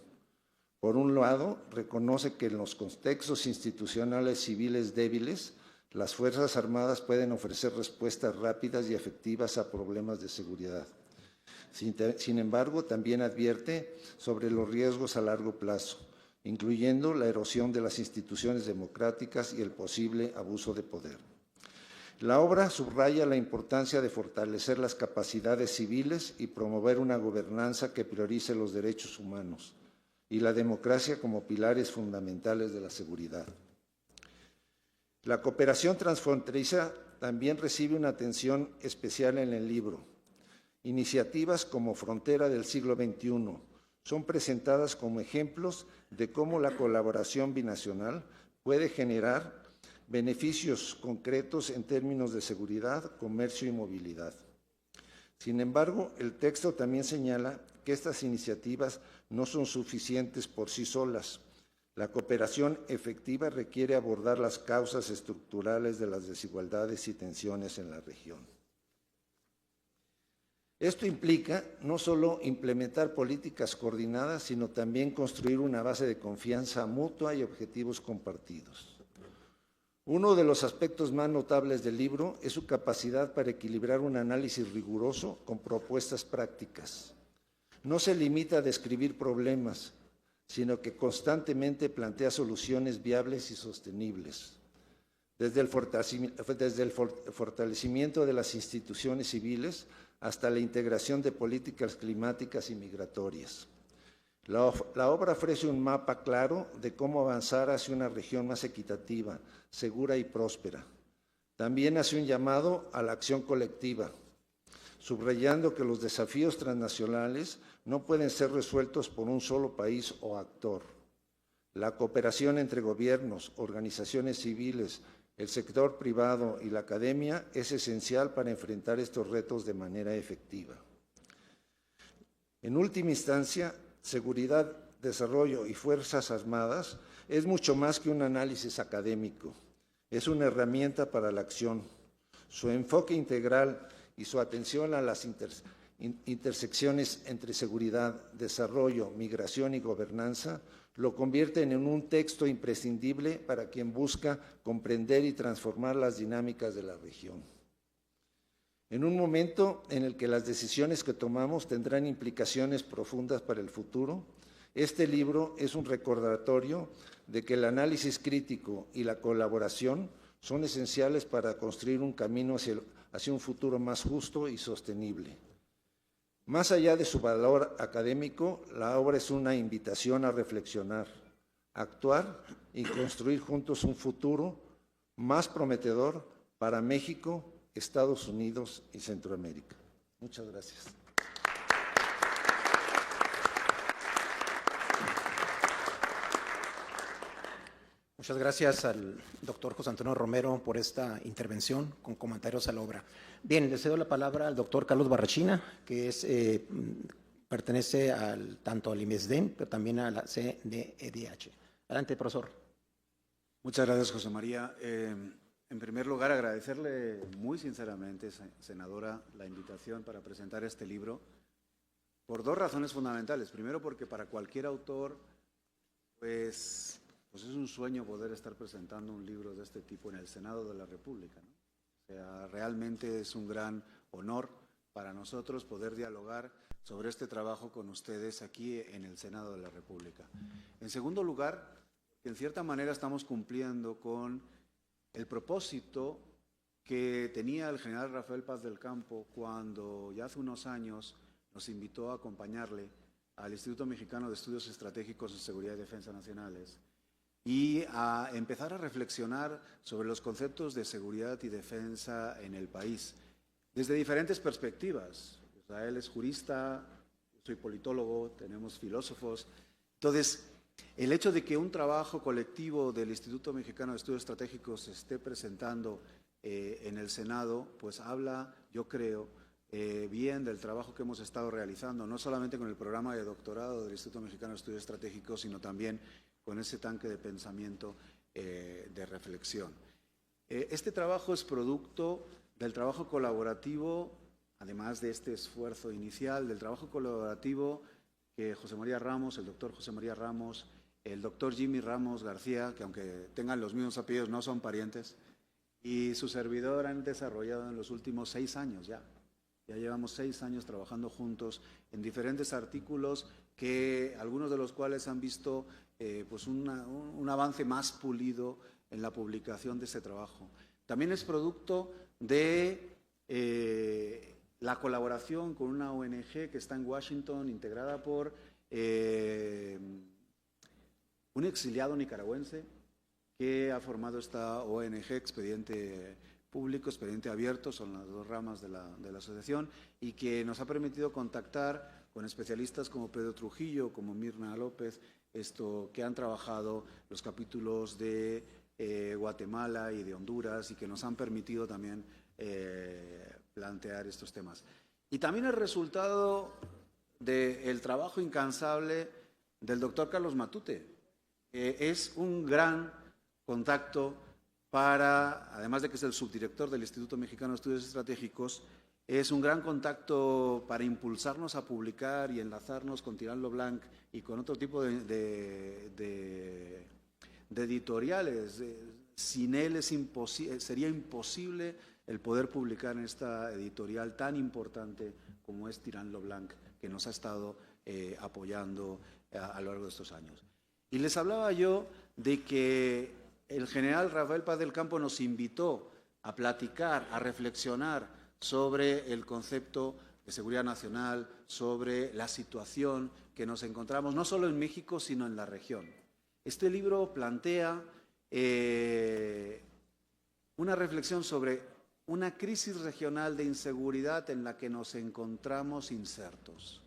Por un lado, reconoce que en los contextos institucionales civiles débiles, las Fuerzas Armadas pueden ofrecer respuestas rápidas y efectivas a problemas de seguridad. Sin embargo, también advierte sobre los riesgos a largo plazo, incluyendo la erosión de las instituciones democráticas y el posible abuso de poder. La obra subraya la importancia de fortalecer las capacidades civiles y promover una gobernanza que priorice los derechos humanos y la democracia como pilares fundamentales de la seguridad. La cooperación transfronteriza también recibe una atención especial en el libro. Iniciativas como Frontera del Siglo XXI son presentadas como ejemplos de cómo la colaboración binacional puede generar beneficios concretos en términos de seguridad, comercio y movilidad. Sin embargo, el texto también señala que estas iniciativas no son suficientes por sí solas. La cooperación efectiva requiere abordar las causas estructurales de las desigualdades y tensiones en la región. Esto implica no solo implementar políticas coordinadas, sino también construir una base de confianza mutua y objetivos compartidos. Uno de los aspectos más notables del libro es su capacidad para equilibrar un análisis riguroso con propuestas prácticas. No se limita a describir problemas, sino que constantemente plantea soluciones viables y sostenibles. Desde el fortalecimiento de las instituciones civiles hasta la integración de políticas climáticas y migratorias. La obra ofrece un mapa claro de cómo avanzar hacia una región más equitativa, segura y próspera. También hace un llamado a la acción colectiva, subrayando que los desafíos transnacionales no pueden ser resueltos por un solo país o actor. La cooperación entre gobiernos, organizaciones civiles, el sector privado y la academia es esencial para enfrentar estos retos de manera efectiva. En última instancia, seguridad, desarrollo y Fuerzas Armadas es mucho más que un análisis académico. Es una herramienta para la acción. Su enfoque integral y su atención a las intersecciones entre seguridad, desarrollo, migración y gobernanza lo convierten en un texto imprescindible para quien busca comprender y transformar las dinámicas de la región. En un momento en el que las decisiones que tomamos tendrán implicaciones profundas para el futuro, este libro es un recordatorio de que el análisis crítico y la colaboración son esenciales para construir un camino hacia un futuro más justo y sostenible. Más allá de su valor académico, la obra es una invitación a reflexionar, actuar y construir juntos un futuro más prometedor para México, Estados Unidos y Centroamérica. Muchas gracias. Muchas gracias al doctor José Antonio Romero por esta intervención con comentarios a la obra. Bien, le cedo la palabra al doctor Carlos Barrachina, que pertenece tanto al IMESDEN, pero también a la CNEDH. Adelante, profesor. Muchas gracias, José María. En primer lugar, agradecerle muy sinceramente, senadora, la invitación para presentar este libro por dos razones fundamentales. Primero, porque para cualquier autor, pues pues es un sueño poder estar presentando un libro de este tipo en el Senado de la República, ¿no? O sea, realmente es un gran honor para nosotros poder dialogar sobre este trabajo con ustedes aquí en el Senado de la República. En segundo lugar, en cierta manera estamos cumpliendo con el propósito que tenía el general Rafael Paz del Campo cuando ya hace unos años nos invitó a acompañarle al Instituto Mexicano de Estudios Estratégicos en Seguridad y Defensa Nacionales y a empezar a reflexionar sobre los conceptos de seguridad y defensa en el país, desde diferentes perspectivas. O sea, él es jurista, yo soy politólogo, tenemos filósofos. Entonces, el hecho de que un trabajo colectivo del Instituto Mexicano de Estudios Estratégicos se esté presentando en el Senado, pues habla, yo creo, bien del trabajo que hemos estado realizando, no solamente con el programa de doctorado del Instituto Mexicano de Estudios Estratégicos, sino también con ese tanque de pensamiento de reflexión. Este trabajo es producto del trabajo colaborativo, además de este esfuerzo inicial, del trabajo colaborativo que José María Ramos, el doctor José María Ramos, el doctor Jimmy Ramos García, que aunque tengan los mismos apellidos no son parientes, y su servidor han desarrollado en los últimos 6 años ya. Ya llevamos 6 años trabajando juntos en diferentes artículos que algunos de los cuales han visto pues un avance más pulido en la publicación de este trabajo. También es producto de la colaboración con una ONG que está en Washington, integrada por un exiliado nicaragüense que ha formado esta ONG, Expediente Público, Expediente Abierto, son las 2 ramas de la asociación, y que nos ha permitido contactar con especialistas como Pedro Trujillo, como Mirna López, que han trabajado los capítulos de Guatemala y de Honduras y que nos han permitido también plantear estos temas. Y también el resultado del trabajo incansable del doctor Carlos Matute. Es un gran contacto para, además de que es el subdirector del Instituto Mexicano de Estudios Estratégicos, es un gran contacto para impulsarnos a publicar y enlazarnos con Tirant Leblanc y con otro tipo de editoriales. Sin él sería imposible el poder publicar en esta editorial tan importante como es Tirant Leblanc, que nos ha estado apoyando a lo largo de estos años. Y les hablaba yo de que el general Rafael Paz del Campo nos invitó a platicar, a reflexionar sobre el concepto de seguridad nacional, sobre la situación que nos encontramos, no solo en México, sino en la región. Este libro plantea una reflexión sobre una crisis regional de inseguridad en la que nos encontramos insertos.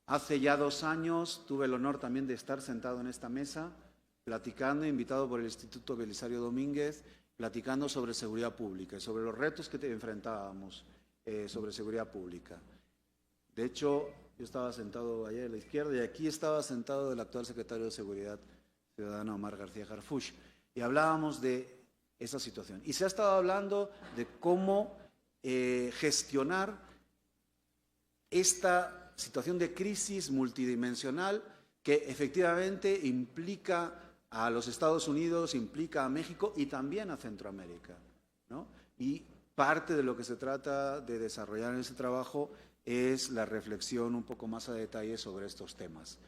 Hace ya 2 años tuve el honor también de estar sentado en esta mesa, platicando, invitado por el Instituto Belisario Domínguez, platicando sobre seguridad pública y sobre los retos que enfrentábamos sobre seguridad pública. De hecho, yo estaba sentado allá a la izquierda y aquí estaba sentado el actual secretario de Seguridad Ciudadana, Omar García Harfuch, y hablábamos de esa situación. Y se ha estado hablando de cómo gestionar esta situación de crisis multidimensional que efectivamente implica a los Estados Unidos, implica a México y también a Centroamérica, ¿no? Y parte de lo que se trata de desarrollar en ese trabajo es la reflexión un poco más a detalle sobre estos temas.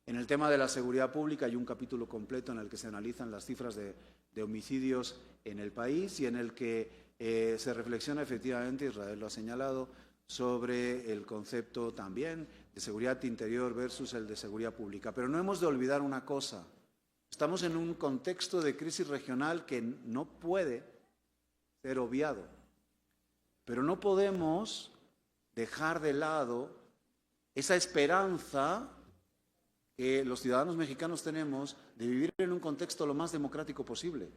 En el tema de la seguridad pública hay un capítulo completo en el que se analizan las cifras de homicidios en el país y en el que se reflexiona efectivamente, Israel lo ha señalado, sobre el concepto también de seguridad interior versus el de seguridad pública. Pero no hemos de olvidar una cosa. Estamos en un contexto de crisis regional que no puede ser obviado. Pero no podemos dejar de lado esa esperanza que los ciudadanos mexicanos tenemos de vivir en un contexto lo más democrático posible,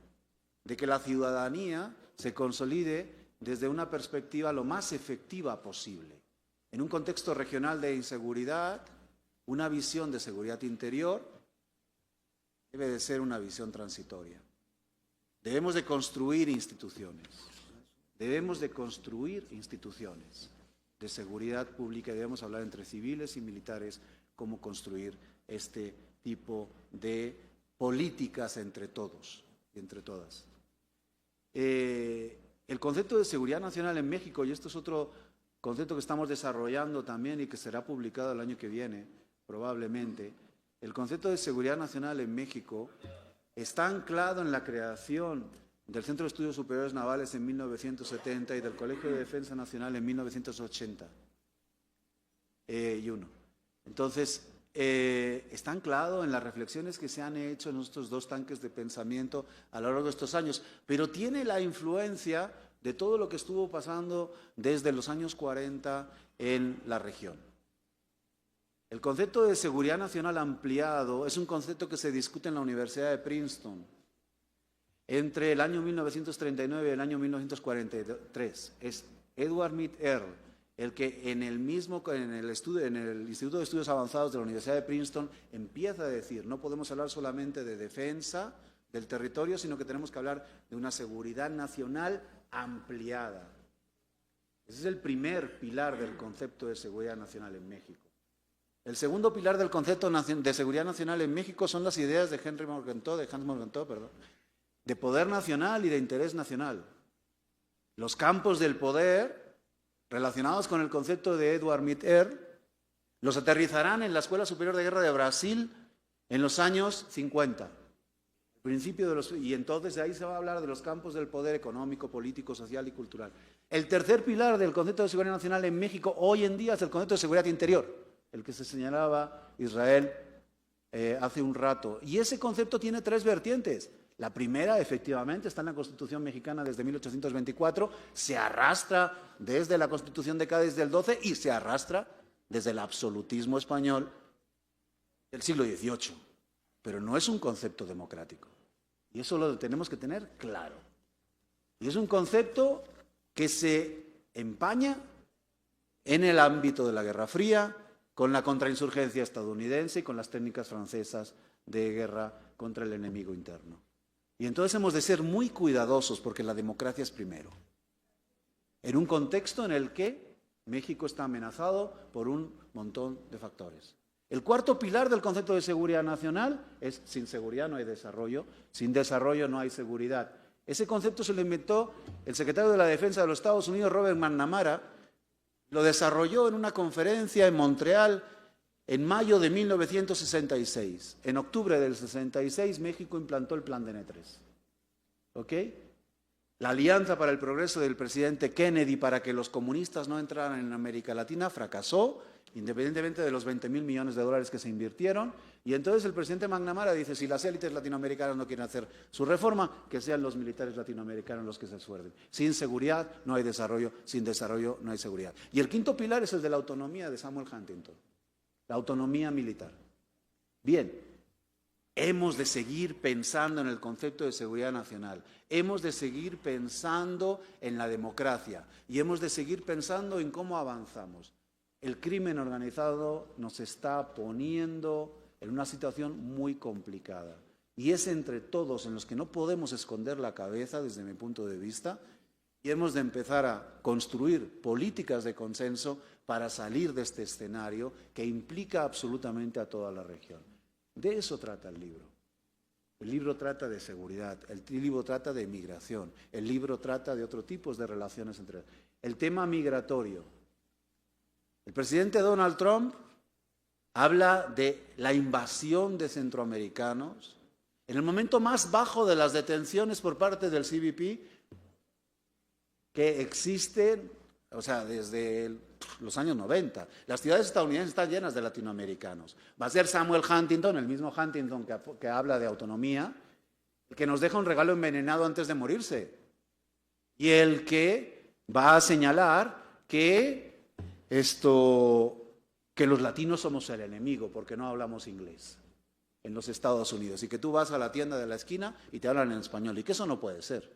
de que la ciudadanía se consolide desde una perspectiva lo más efectiva posible. En un contexto regional de inseguridad, una visión de seguridad interior debe de ser una visión transitoria. Debemos de construir instituciones. Debemos de construir instituciones de seguridad pública y debemos hablar entre civiles y militares cómo construir este tipo de políticas entre todos y entre todas. El concepto de seguridad nacional en México, y esto es otro concepto que estamos desarrollando también y que será publicado el año que viene, probablemente, el concepto de seguridad nacional en México está anclado en la creación del Centro de Estudios Superiores Navales en 1970 y del Colegio de Defensa Nacional en 1981. Entonces, está anclado en las reflexiones que se han hecho en estos dos tanques de pensamiento a lo largo de estos años, pero tiene la influencia de todo lo que estuvo pasando desde los años 40 en la región. El concepto de seguridad nacional ampliado es un concepto que se discute en la Universidad de Princeton entre el año 1939 y el año 1943. Es Edward Mead Earle el que en el Instituto de Estudios Avanzados de la Universidad de Princeton empieza a decir: no podemos hablar solamente de defensa del territorio, sino que tenemos que hablar de una seguridad nacional ampliada. Ese es el primer pilar del concepto de seguridad nacional en México. El segundo pilar del concepto de seguridad nacional en México son las ideas de Hans Morgenthau, de poder nacional y de interés nacional. Los campos del poder, relacionados con el concepto de Edward Mead Earle, los aterrizarán en la Escuela Superior de Guerra de Brasil en los años 50. Y entonces de ahí se va a hablar de los campos del poder económico, político, social y cultural. El tercer pilar del concepto de seguridad nacional en México hoy en día es el concepto de seguridad interior, el que se señalaba Israel hace un rato. Y ese concepto tiene tres vertientes. La primera, efectivamente, está en la Constitución mexicana desde 1824, se arrastra desde la Constitución de Cádiz del 12 y se arrastra desde el absolutismo español del siglo XVIII. Pero no es un concepto democrático. Y eso lo tenemos que tener claro. Y es un concepto que se empaña en el ámbito de la Guerra Fría, con la contrainsurgencia estadounidense y con las técnicas francesas de guerra contra el enemigo interno. Y entonces hemos de ser muy cuidadosos porque la democracia es primero. En un contexto en el que México está amenazado por un montón de factores. El cuarto pilar del concepto de seguridad nacional es: sin seguridad no hay desarrollo, sin desarrollo no hay seguridad. Ese concepto se lo inventó el secretario de la Defensa de los Estados Unidos, Robert McNamara, lo desarrolló en una conferencia en Montreal en mayo de 1966. En octubre del 66, México implantó el Plan de N3. ¿Ok? La Alianza para el Progreso del presidente Kennedy para que los comunistas no entraran en América Latina fracasó, independientemente de los 20.000 millones de dólares que se invirtieron. Y entonces el presidente McNamara dice: si las élites latinoamericanas no quieren hacer su reforma, que sean los militares latinoamericanos los que se esfuercen. Sin seguridad no hay desarrollo, sin desarrollo no hay seguridad. Y el quinto pilar es el de la autonomía de Samuel Huntington, la autonomía militar. Bien, hemos de seguir pensando en el concepto de seguridad nacional, hemos de seguir pensando en la democracia y hemos de seguir pensando en cómo avanzamos. El crimen organizado nos está poniendo en una situación muy complicada y es entre todos en los que no podemos esconder la cabeza desde mi punto de vista y hemos de empezar a construir políticas de consenso para salir de este escenario que implica absolutamente a toda la región. De eso trata el libro. El libro trata de seguridad, el libro trata de migración, el libro trata de otro tipo de relaciones entre ellos. El tema migratorio. El presidente Donald Trump habla de la invasión de centroamericanos en el momento más bajo de las detenciones por parte del CBP que existen, o sea, desde los años 90. Las ciudades estadounidenses están llenas de latinoamericanos. Va a ser Samuel Huntington, el mismo Huntington que habla de autonomía, el que nos deja un regalo envenenado antes de morirse. Y el que va a señalar que los latinos somos el enemigo porque no hablamos inglés en los Estados Unidos y que tú vas a la tienda de la esquina y te hablan en español y que eso no puede ser.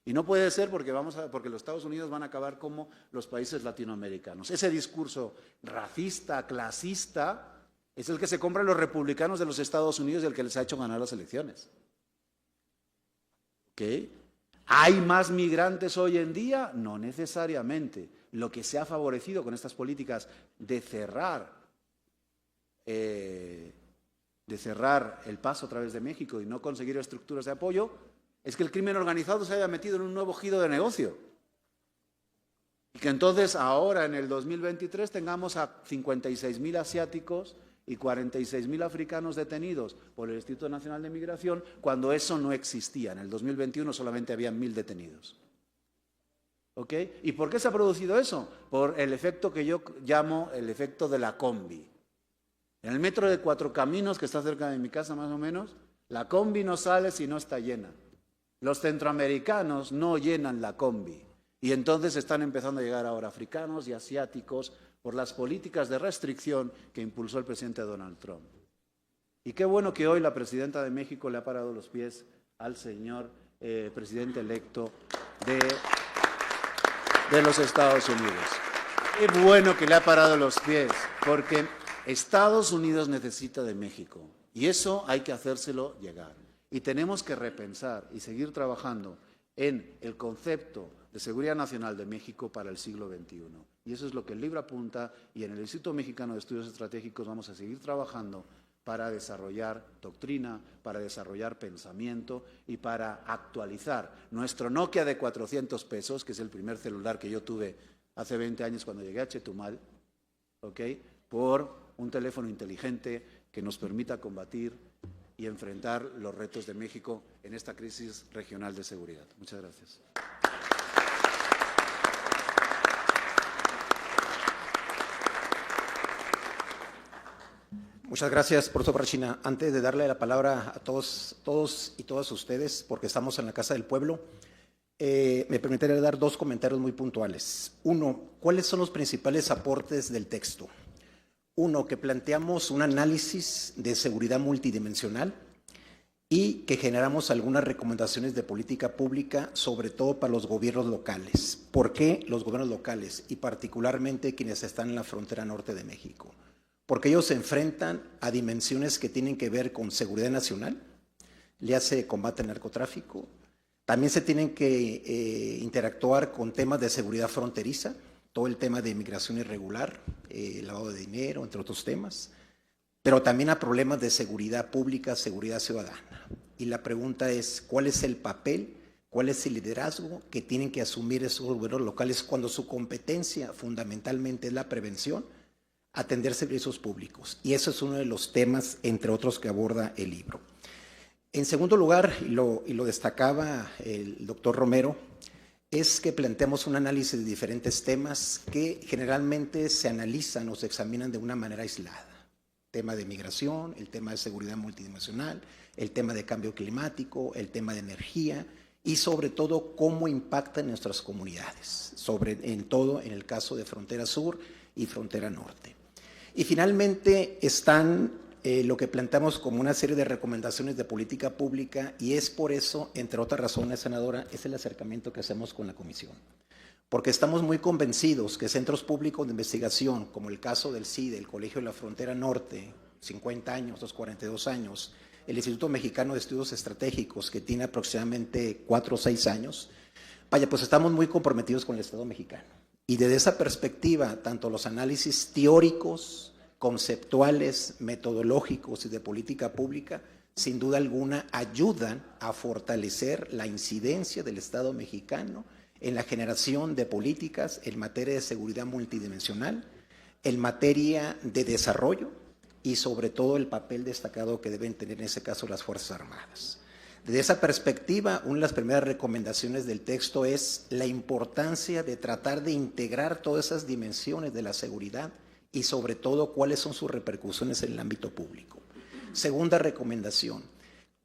Y no puede ser porque los Estados Unidos van a acabar como los países latinoamericanos. Ese discurso racista, clasista, es el que se compran los republicanos de los Estados Unidos y el que les ha hecho ganar las elecciones. ¿Ok? ¿Hay más migrantes hoy en día? No necesariamente. Lo que se ha favorecido con estas políticas de cerrar de cerrar el paso a través de México y no conseguir estructuras de apoyo, es que el crimen organizado se haya metido en un nuevo giro de negocio. Y que entonces ahora, en el 2023, tengamos a 56.000 asiáticos y 46.000 africanos detenidos por el Instituto Nacional de Migración, cuando eso no existía. En el 2021 solamente había 1.000 detenidos. ¿Ok? ¿Y por qué se ha producido eso? Por el efecto que yo llamo el efecto de la combi. En el metro de Cuatro Caminos, que está cerca de mi casa más o menos, la combi no sale si no está llena. Los centroamericanos no llenan la combi. Y entonces están empezando a llegar ahora africanos y asiáticos por las políticas de restricción que impulsó el presidente Donald Trump. Y qué bueno que hoy la presidenta de México le ha parado los pies al señor presidente electo de los Estados Unidos. Qué bueno que le ha parado los pies, porque Estados Unidos necesita de México y eso hay que hacérselo llegar. Y tenemos que repensar y seguir trabajando en el concepto de seguridad nacional de México para el siglo XXI. Y eso es lo que el libro apunta, y en el Instituto Mexicano de Estudios Estratégicos vamos a seguir trabajando para desarrollar doctrina, para desarrollar pensamiento y para actualizar nuestro Nokia de 400 pesos, que es el primer celular que yo tuve hace 20 años cuando llegué a Chetumal, ¿ok?, por un teléfono inteligente que nos permita combatir y enfrentar los retos de México en esta crisis regional de seguridad. Muchas gracias. Muchas gracias, profesor Barchina. Antes de darle la palabra a todos y todas ustedes, porque estamos en la Casa del Pueblo, me permitiré dar dos comentarios muy puntuales. Uno, ¿cuáles son los principales aportes del texto? Uno, que planteamos un análisis de seguridad multidimensional y que generamos algunas recomendaciones de política pública, sobre todo para los gobiernos locales. ¿Por qué los gobiernos locales? Y particularmente quienes están en la frontera norte de México. Porque ellos se enfrentan a dimensiones que tienen que ver con seguridad nacional, le hace combate al narcotráfico, también se tienen que interactuar con temas de seguridad fronteriza, todo el tema de inmigración irregular, lavado de dinero, entre otros temas, pero también a problemas de seguridad pública, seguridad ciudadana. Y la pregunta es, ¿cuál es el papel, cuál es el liderazgo que tienen que asumir esos gobiernos locales cuando su competencia fundamentalmente es la prevención, atender servicios públicos? Y eso es uno de los temas, entre otros, que aborda el libro. En segundo lugar, y lo destacaba el doctor Romero, es que planteamos un análisis de diferentes temas que generalmente se analizan o se examinan de una manera aislada. El tema de migración, el tema de seguridad multidimensional, el tema de cambio climático, el tema de energía y sobre todo cómo impacta en nuestras comunidades, en todo en el caso de frontera sur y frontera norte. Y finalmente están lo que planteamos como una serie de recomendaciones de política pública, y es por eso, entre otras razones, senadora, es el acercamiento que hacemos con la comisión. Porque estamos muy convencidos que centros públicos de investigación, como el caso del CIDE, el Colegio de la Frontera Norte, 50 años, 42 años, el Instituto Mexicano de Estudios Estratégicos, que tiene aproximadamente 4 o 6 años, vaya, pues estamos muy comprometidos con el Estado mexicano. Y desde esa perspectiva, tanto los análisis teóricos, conceptuales, metodológicos y de política pública, sin duda alguna ayudan a fortalecer la incidencia del Estado mexicano en la generación de políticas en materia de seguridad multidimensional, en materia de desarrollo y sobre todo el papel destacado que deben tener en ese caso las Fuerzas Armadas. Desde esa perspectiva, una de las primeras recomendaciones del texto es la importancia de tratar de integrar todas esas dimensiones de la seguridad y sobre todo cuáles son sus repercusiones en el ámbito público. Segunda recomendación,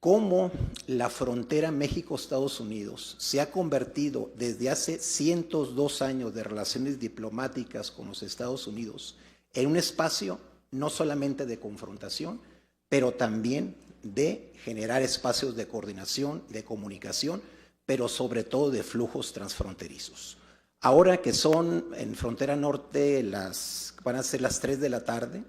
cómo la frontera México-Estados Unidos se ha convertido desde hace 102 años de relaciones diplomáticas con los Estados Unidos en un espacio no solamente de confrontación, pero también de generar espacios de coordinación, de comunicación, pero sobre todo de flujos transfronterizos. Ahora que son en frontera norte van a ser las 3 de la tarde,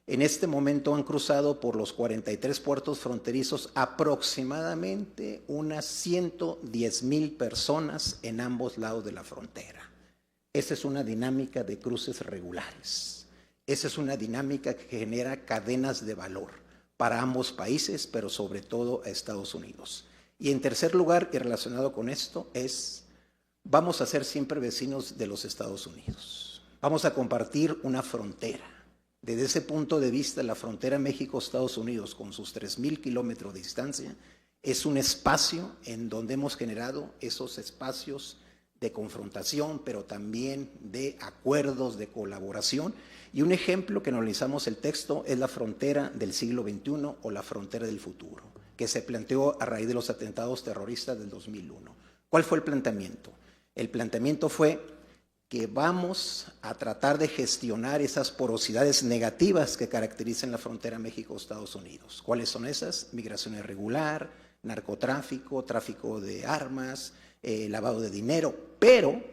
en este momento han cruzado por los 43 puertos fronterizos aproximadamente unas 110,000 personas en ambos lados de la frontera. Esa es una dinámica de cruces regulares. Esa es una dinámica que genera cadenas de valor para ambos países, pero sobre todo a Estados Unidos. Y en tercer lugar, y relacionado con esto, vamos a ser siempre vecinos de los Estados Unidos. Vamos a compartir una frontera. Desde ese punto de vista, la frontera México-Estados Unidos, con sus 3,000 kilómetros de distancia, es un espacio en donde hemos generado esos espacios de confrontación, pero también de acuerdos, de colaboración. Y un ejemplo que analizamos el texto es la frontera del siglo XXI o la frontera del futuro, que se planteó a raíz de los atentados terroristas del 2001. ¿Cuál fue el planteamiento? El planteamiento fue que vamos a tratar de gestionar esas porosidades negativas que caracterizan la frontera México-Estados Unidos. ¿Cuáles son esas? Migración irregular, narcotráfico, tráfico de armas, lavado de dinero, pero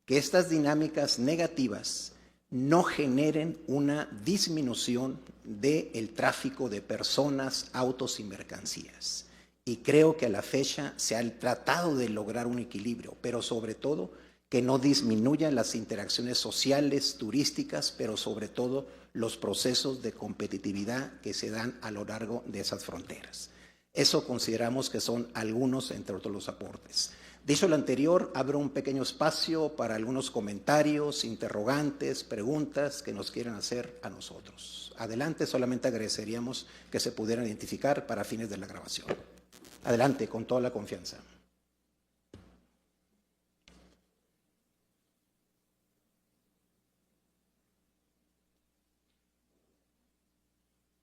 que estas dinámicas negativas no generen una disminución del tráfico de personas, autos y mercancías. Y creo que a la fecha se ha tratado de lograr un equilibrio, pero sobre todo que no disminuyan las interacciones sociales, turísticas, pero sobre todo los procesos de competitividad que se dan a lo largo de esas fronteras. Eso consideramos que son algunos, entre otros, los aportes. Dicho lo anterior, abro un pequeño espacio para algunos comentarios, interrogantes, preguntas que nos quieran hacer a nosotros. Adelante, solamente agradeceríamos que se pudieran identificar para fines de la grabación. Adelante, con toda la confianza.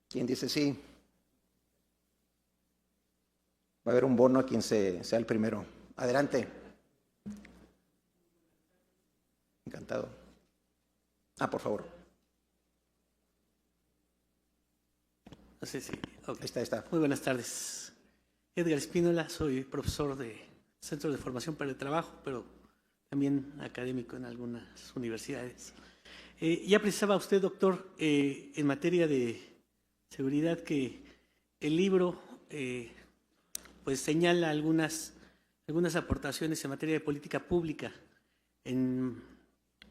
¿Quién dice sí? Va a haber un bono a quien sea el primero. Adelante. Encantado. Por favor. No sé si... Okay. Ahí está. Muy buenas tardes. Edgar Espínola, soy profesor de Centro de Formación para el Trabajo, pero también académico en algunas universidades. Ya precisaba usted, doctor, en materia de seguridad, que el libro pues señala algunas aportaciones en materia de política pública en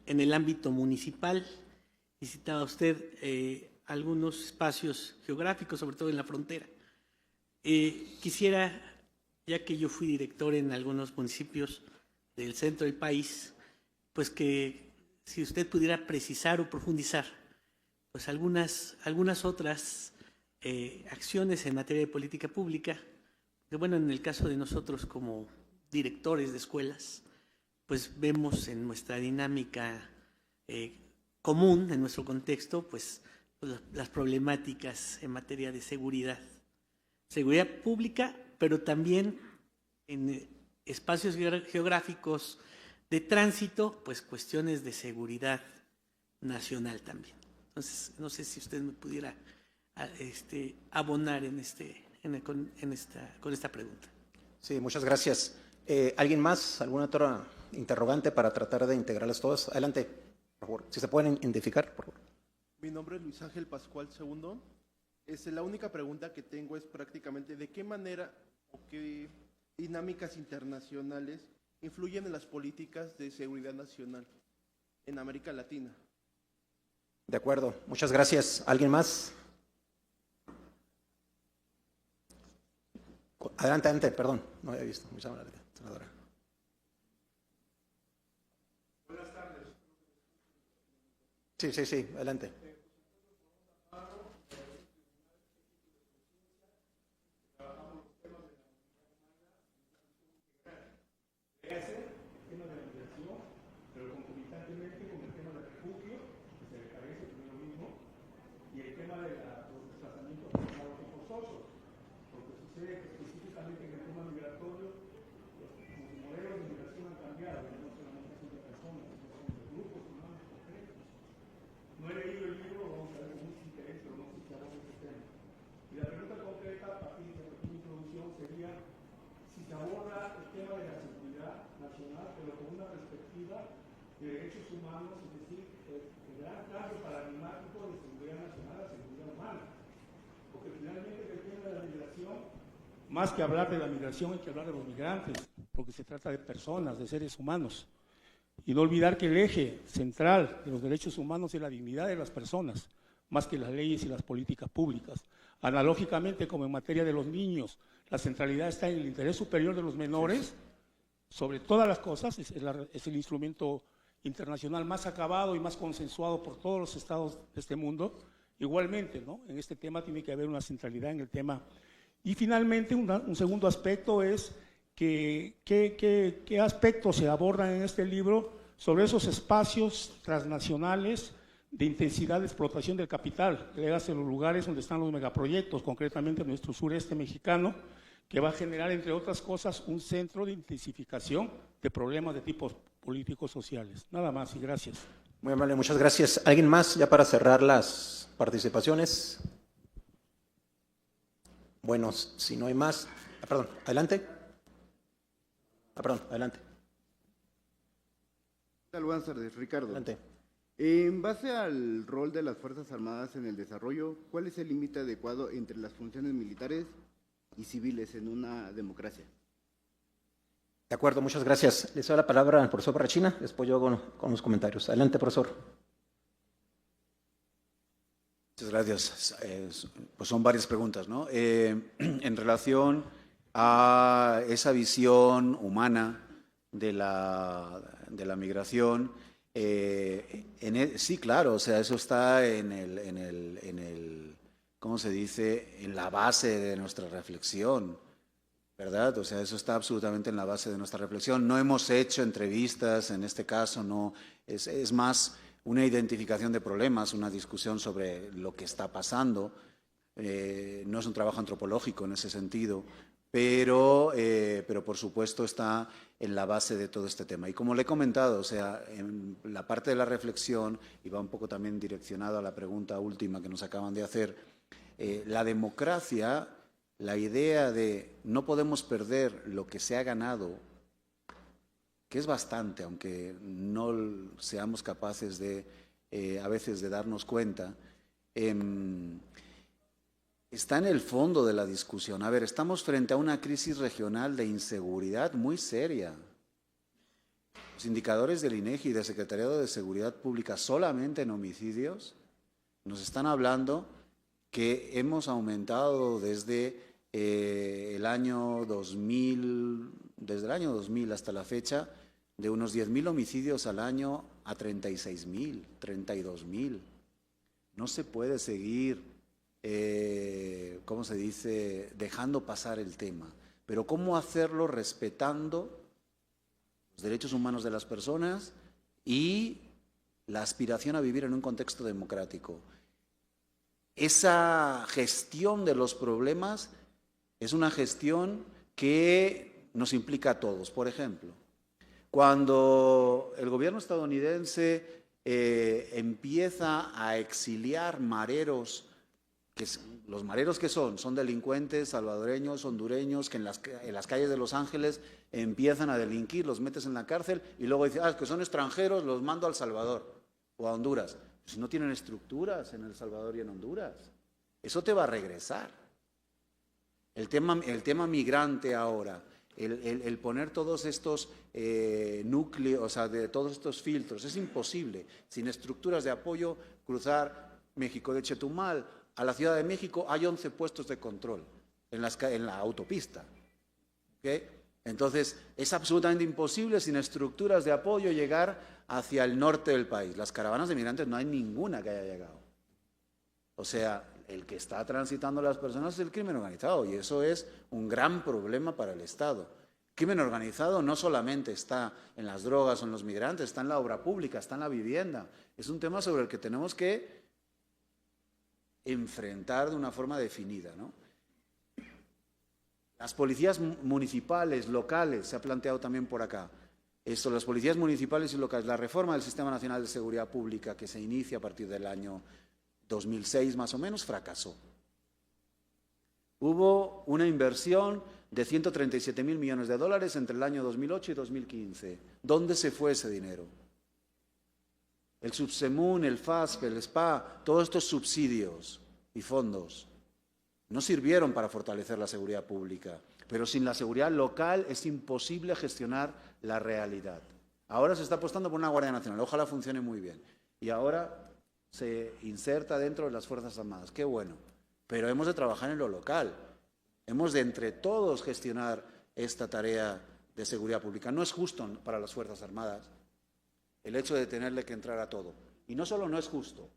el ámbito municipal, y citaba usted algunos espacios geográficos, sobre todo en la frontera. Quisiera, ya que yo fui director en algunos municipios del centro del país, pues que si usted pudiera precisar o profundizar pues algunas otras acciones en materia de política pública, que bueno, en el caso de nosotros como directores de escuelas, pues vemos en nuestra dinámica común, en nuestro contexto, pues las problemáticas en materia de seguridad pública, pero también en espacios geográficos de tránsito, pues cuestiones de seguridad nacional también. Entonces, no sé si usted me pudiera abonar con esta pregunta. Sí, muchas gracias. ¿Alguien más? ¿Alguna otra interrogante para tratar de integrarlas todas? Adelante, por favor. Si se pueden identificar, por favor. Mi nombre es Luis Ángel Pascual II. La única pregunta que tengo es prácticamente de qué manera o qué dinámicas internacionales influyen en las políticas de seguridad nacional en América Latina. De acuerdo, muchas gracias. ¿Alguien más? Adelante, perdón, no había visto. Muchas gracias, senadora. Buenas tardes. Sí, adelante. Más que hablar de la migración, hay que hablar de los migrantes, porque se trata de personas, de seres humanos. Y no olvidar que el eje central de los derechos humanos es la dignidad de las personas. más que las leyes y las políticas públicas. Analógicamente, como en materia de los niños, la centralidad está en el interés superior de los menores, sobre todas las cosas, es el instrumento internacional más acabado y más consensuado por todos los estados de este mundo. Igualmente, ¿no? En este tema tiene que haber una centralidad en el tema. Y finalmente, un segundo aspecto es qué aspectos se abordan en este libro sobre esos espacios transnacionales de intensidad de explotación del capital, léase los lugares donde están los megaproyectos, concretamente nuestro sureste mexicano, que va a generar, entre otras cosas, un centro de intensificación de problemas de tipos políticos sociales. Nada más y gracias. Muy amable, muchas gracias. ¿Alguien más ya para cerrar las participaciones? Bueno, si no hay más, perdón, adelante. Perdón, adelante. Buenas tardes, Ricardo. Adelante. En base al rol de las Fuerzas Armadas en el desarrollo, ¿cuál es el límite adecuado entre las funciones militares y civiles en una democracia? De acuerdo, muchas gracias. Le cedo la palabra al profesor Barrachina, después yo con los comentarios. Adelante, profesor. Muchas gracias. Pues son varias preguntas, ¿no? En relación a esa visión humana de la migración, sí, claro, o sea, eso está ¿cómo se dice?, en la base de nuestra reflexión, ¿verdad? O sea, eso está absolutamente en la base de nuestra reflexión. No hemos hecho entrevistas, en este caso, no, es más una identificación de problemas, una discusión sobre lo que está pasando. No es un trabajo antropológico en ese sentido, pero por supuesto está en la base de todo este tema. Y como le he comentado, o sea, en la parte de la reflexión, y va un poco también direccionado a la pregunta última que nos acaban de hacer, la democracia, la idea de no podemos perder lo que se ha ganado, que es bastante, aunque no seamos capaces de, a veces, de darnos cuenta, está en el fondo de la discusión. A ver, estamos frente a una crisis regional de inseguridad muy seria. Los indicadores del INEGI y del Secretariado de Seguridad Pública solamente en homicidios nos están hablando que hemos aumentado desde el año 2000, desde el año 2000 hasta la fecha, de unos 10.000 homicidios al año a 36.000, 32.000. No se puede seguir, ¿cómo se dice?, dejando pasar el tema. Pero ¿cómo hacerlo respetando los derechos humanos de las personas y la aspiración a vivir en un contexto democrático? Esa gestión de los problemas es una gestión que nos implica a todos. Por ejemplo, cuando el gobierno estadounidense empieza a exiliar mareros, los mareros que son delincuentes salvadoreños, hondureños, que en las calles de Los Ángeles empiezan a delinquir, los metes en la cárcel y luego dices, que son extranjeros, los mando a El Salvador o a Honduras. Si no tienen estructuras en El Salvador y en Honduras, eso te va a regresar. El tema migrante ahora, el poner todos estos núcleos, o sea, de todos estos filtros, es imposible. Sin estructuras de apoyo, cruzar México de Chetumal a la Ciudad de México hay 11 puestos de control en la autopista. ¿Okay? Entonces, es absolutamente imposible sin estructuras de apoyo llegar hacia el norte del país. Las caravanas de migrantes no hay ninguna que haya llegado. O sea, el que está transitando a las personas es el crimen organizado y eso es un gran problema para el Estado. El crimen organizado no solamente está en las drogas o en los migrantes, está en la obra pública, está en la vivienda. Es un tema sobre el que tenemos que enfrentar de una forma definida, ¿no? Las policías municipales, locales, se ha planteado también por acá. Esto, las policías municipales y locales, la reforma del Sistema Nacional de Seguridad Pública que se inicia a partir del año 2006 más o menos, fracasó. Hubo una inversión de 137.000 millones de dólares entre el año 2008 y 2015. ¿Dónde se fue ese dinero? El Subsemun, el FASP, el SPA, todos estos subsidios y fondos no sirvieron para fortalecer la seguridad pública, pero sin la seguridad local es imposible gestionar la realidad. Ahora se está apostando por una Guardia Nacional, ojalá funcione muy bien. Y ahora se inserta dentro de las Fuerzas Armadas. Qué bueno, pero hemos de trabajar en lo local. Hemos de entre todos gestionar esta tarea de seguridad pública. No es justo para las Fuerzas Armadas el hecho de tenerle que entrar a todo. Y no solo no es justo,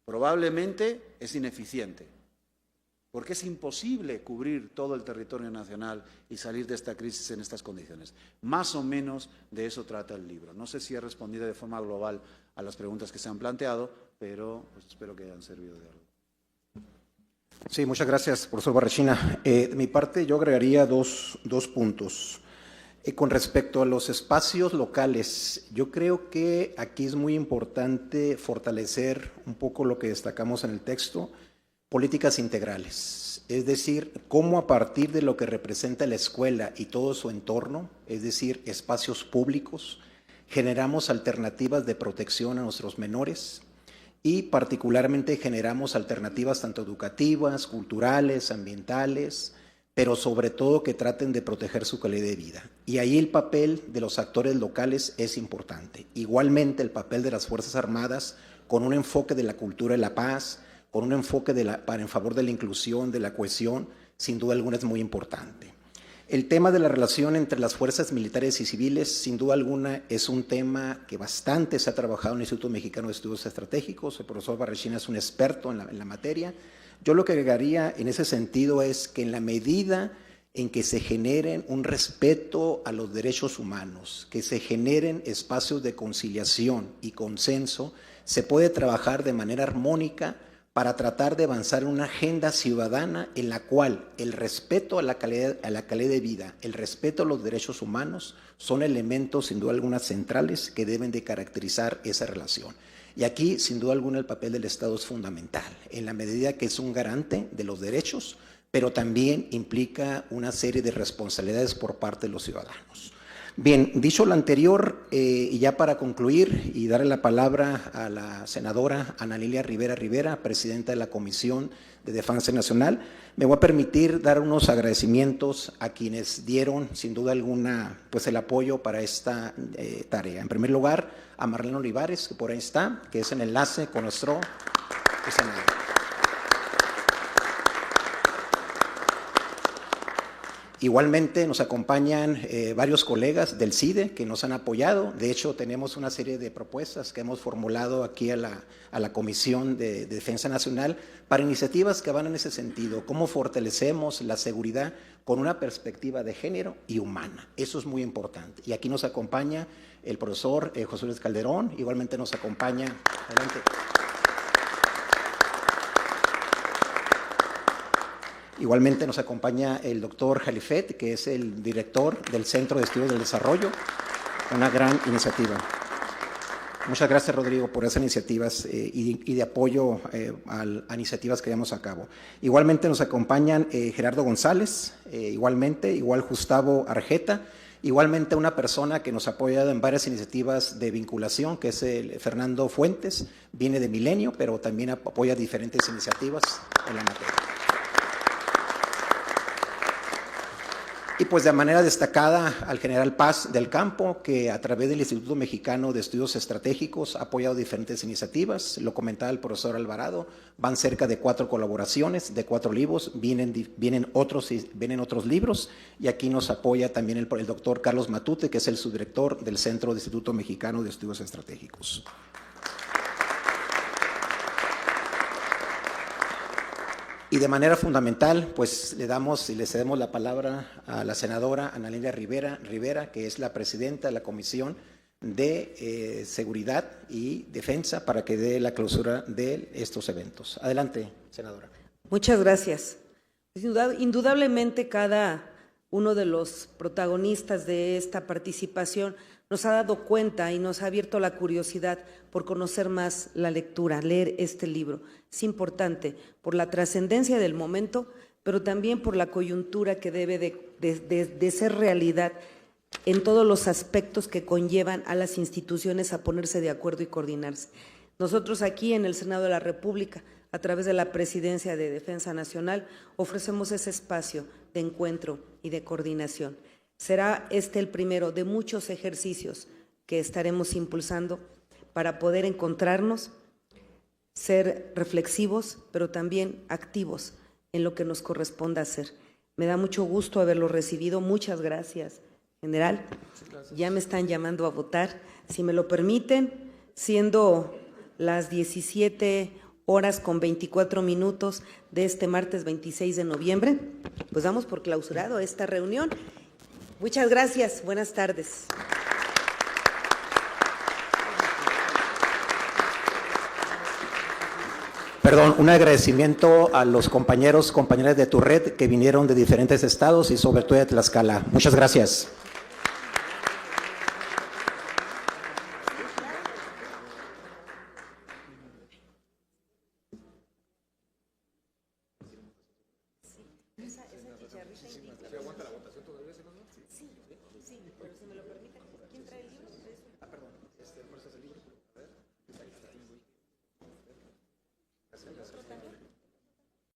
probablemente es ineficiente, porque es imposible cubrir todo el territorio nacional y salir de esta crisis en estas condiciones. Más o menos de eso trata el libro. No sé si he respondido de forma global a las preguntas que se han planteado, pero pues espero que hayan servido de algo. Sí, muchas gracias, profesor Barrachina. De mi parte, yo agregaría dos puntos. Con respecto a los espacios locales, yo creo que aquí es muy importante fortalecer un poco lo que destacamos en el texto, políticas integrales, es decir, cómo a partir de lo que representa la escuela y todo su entorno, es decir, espacios públicos, generamos alternativas de protección a nuestros menores y particularmente generamos alternativas tanto educativas, culturales, ambientales, pero sobre todo que traten de proteger su calidad de vida. Y ahí el papel de los actores locales es importante. Igualmente el papel de las Fuerzas Armadas con un enfoque de la cultura de la paz, con un enfoque en favor de la inclusión, de la cohesión, sin duda alguna es muy importante. El tema de la relación entre las fuerzas militares y civiles, sin duda alguna, es un tema que bastante se ha trabajado en el Instituto Mexicano de Estudios Estratégicos. El profesor Barrachina es un experto en la materia. Yo lo que agregaría en ese sentido es que en la medida en que se generen un respeto a los derechos humanos, que se generen espacios de conciliación y consenso, se puede trabajar de manera armónica para tratar de avanzar en una agenda ciudadana en la cual el respeto a la calidad de vida, el respeto a los derechos humanos son elementos sin duda alguna centrales que deben de caracterizar esa relación. Y aquí, sin duda alguna, el papel del Estado es fundamental, en la medida que es un garante de los derechos, pero también implica una serie de responsabilidades por parte de los ciudadanos. Bien, dicho lo anterior, y ya para concluir y darle la palabra a la senadora Ana Lilia Rivera Rivera, presidenta de la Comisión de Defensa Nacional, me voy a permitir dar unos agradecimientos a quienes dieron, sin duda alguna, pues el apoyo para esta tarea. En primer lugar, a Marlene Olivares, que por ahí está, que es el enlace con nuestro senador. Igualmente nos acompañan varios colegas del CIDE que nos han apoyado. De hecho, tenemos una serie de propuestas que hemos formulado aquí a la Comisión de Defensa Nacional para iniciativas que van en ese sentido. Cómo fortalecemos la seguridad con una perspectiva de género y humana. Eso es muy importante. Y aquí nos acompaña el profesor José Luis Calderón. Igualmente nos acompaña… Adelante. Igualmente nos acompaña el doctor Jalifet, que es el director del Centro de Estudios del Desarrollo, una gran iniciativa. Muchas gracias, Rodrigo, por esas iniciativas y de apoyo a iniciativas que llevamos a cabo. Igualmente nos acompañan Gerardo González, igual Gustavo Arjeta, igualmente una persona que nos ha apoyado en varias iniciativas de vinculación, que es Fernando Fuentes, viene de Milenio, pero también apoya diferentes iniciativas en la materia. Y pues de manera destacada al general Paz del Campo, que a través del Instituto Mexicano de Estudios Estratégicos ha apoyado diferentes iniciativas. Lo comentaba el profesor Alvarado, van cerca de 4 colaboraciones, de 4 libros, vienen otros libros, y aquí nos apoya también el doctor Carlos Matute, que es el subdirector del Centro del Instituto Mexicano de Estudios Estratégicos. Y de manera fundamental, pues le cedemos la palabra a la senadora Ana Lilia Rivera, que es la presidenta de la Comisión de Seguridad y Defensa, para que dé la clausura de estos eventos. Adelante, senadora. Muchas gracias. Indudablemente cada uno de los protagonistas de esta participación nos ha dado cuenta y nos ha abierto la curiosidad por conocer más la lectura, leer este libro. Es importante por la trascendencia del momento, pero también por la coyuntura que debe de ser realidad en todos los aspectos que conllevan a las instituciones a ponerse de acuerdo y coordinarse. Nosotros aquí en el Senado de la República, a través de la Presidencia de Defensa Nacional, ofrecemos ese espacio de encuentro y de coordinación. Será este el primero de muchos ejercicios que estaremos impulsando para poder encontrarnos ser reflexivos, pero también activos en lo que nos corresponda hacer. Me da mucho gusto haberlo recibido. Muchas gracias, general. Ya me están llamando a votar. Si me lo permiten, siendo las 17:24 de este martes 26 de noviembre, pues damos por clausurado esta reunión. Muchas gracias. Buenas tardes. Perdón, un agradecimiento a los compañeras de tu red que vinieron de diferentes estados y sobre todo de Tlaxcala. Muchas gracias. Sí, pero si me lo permiten.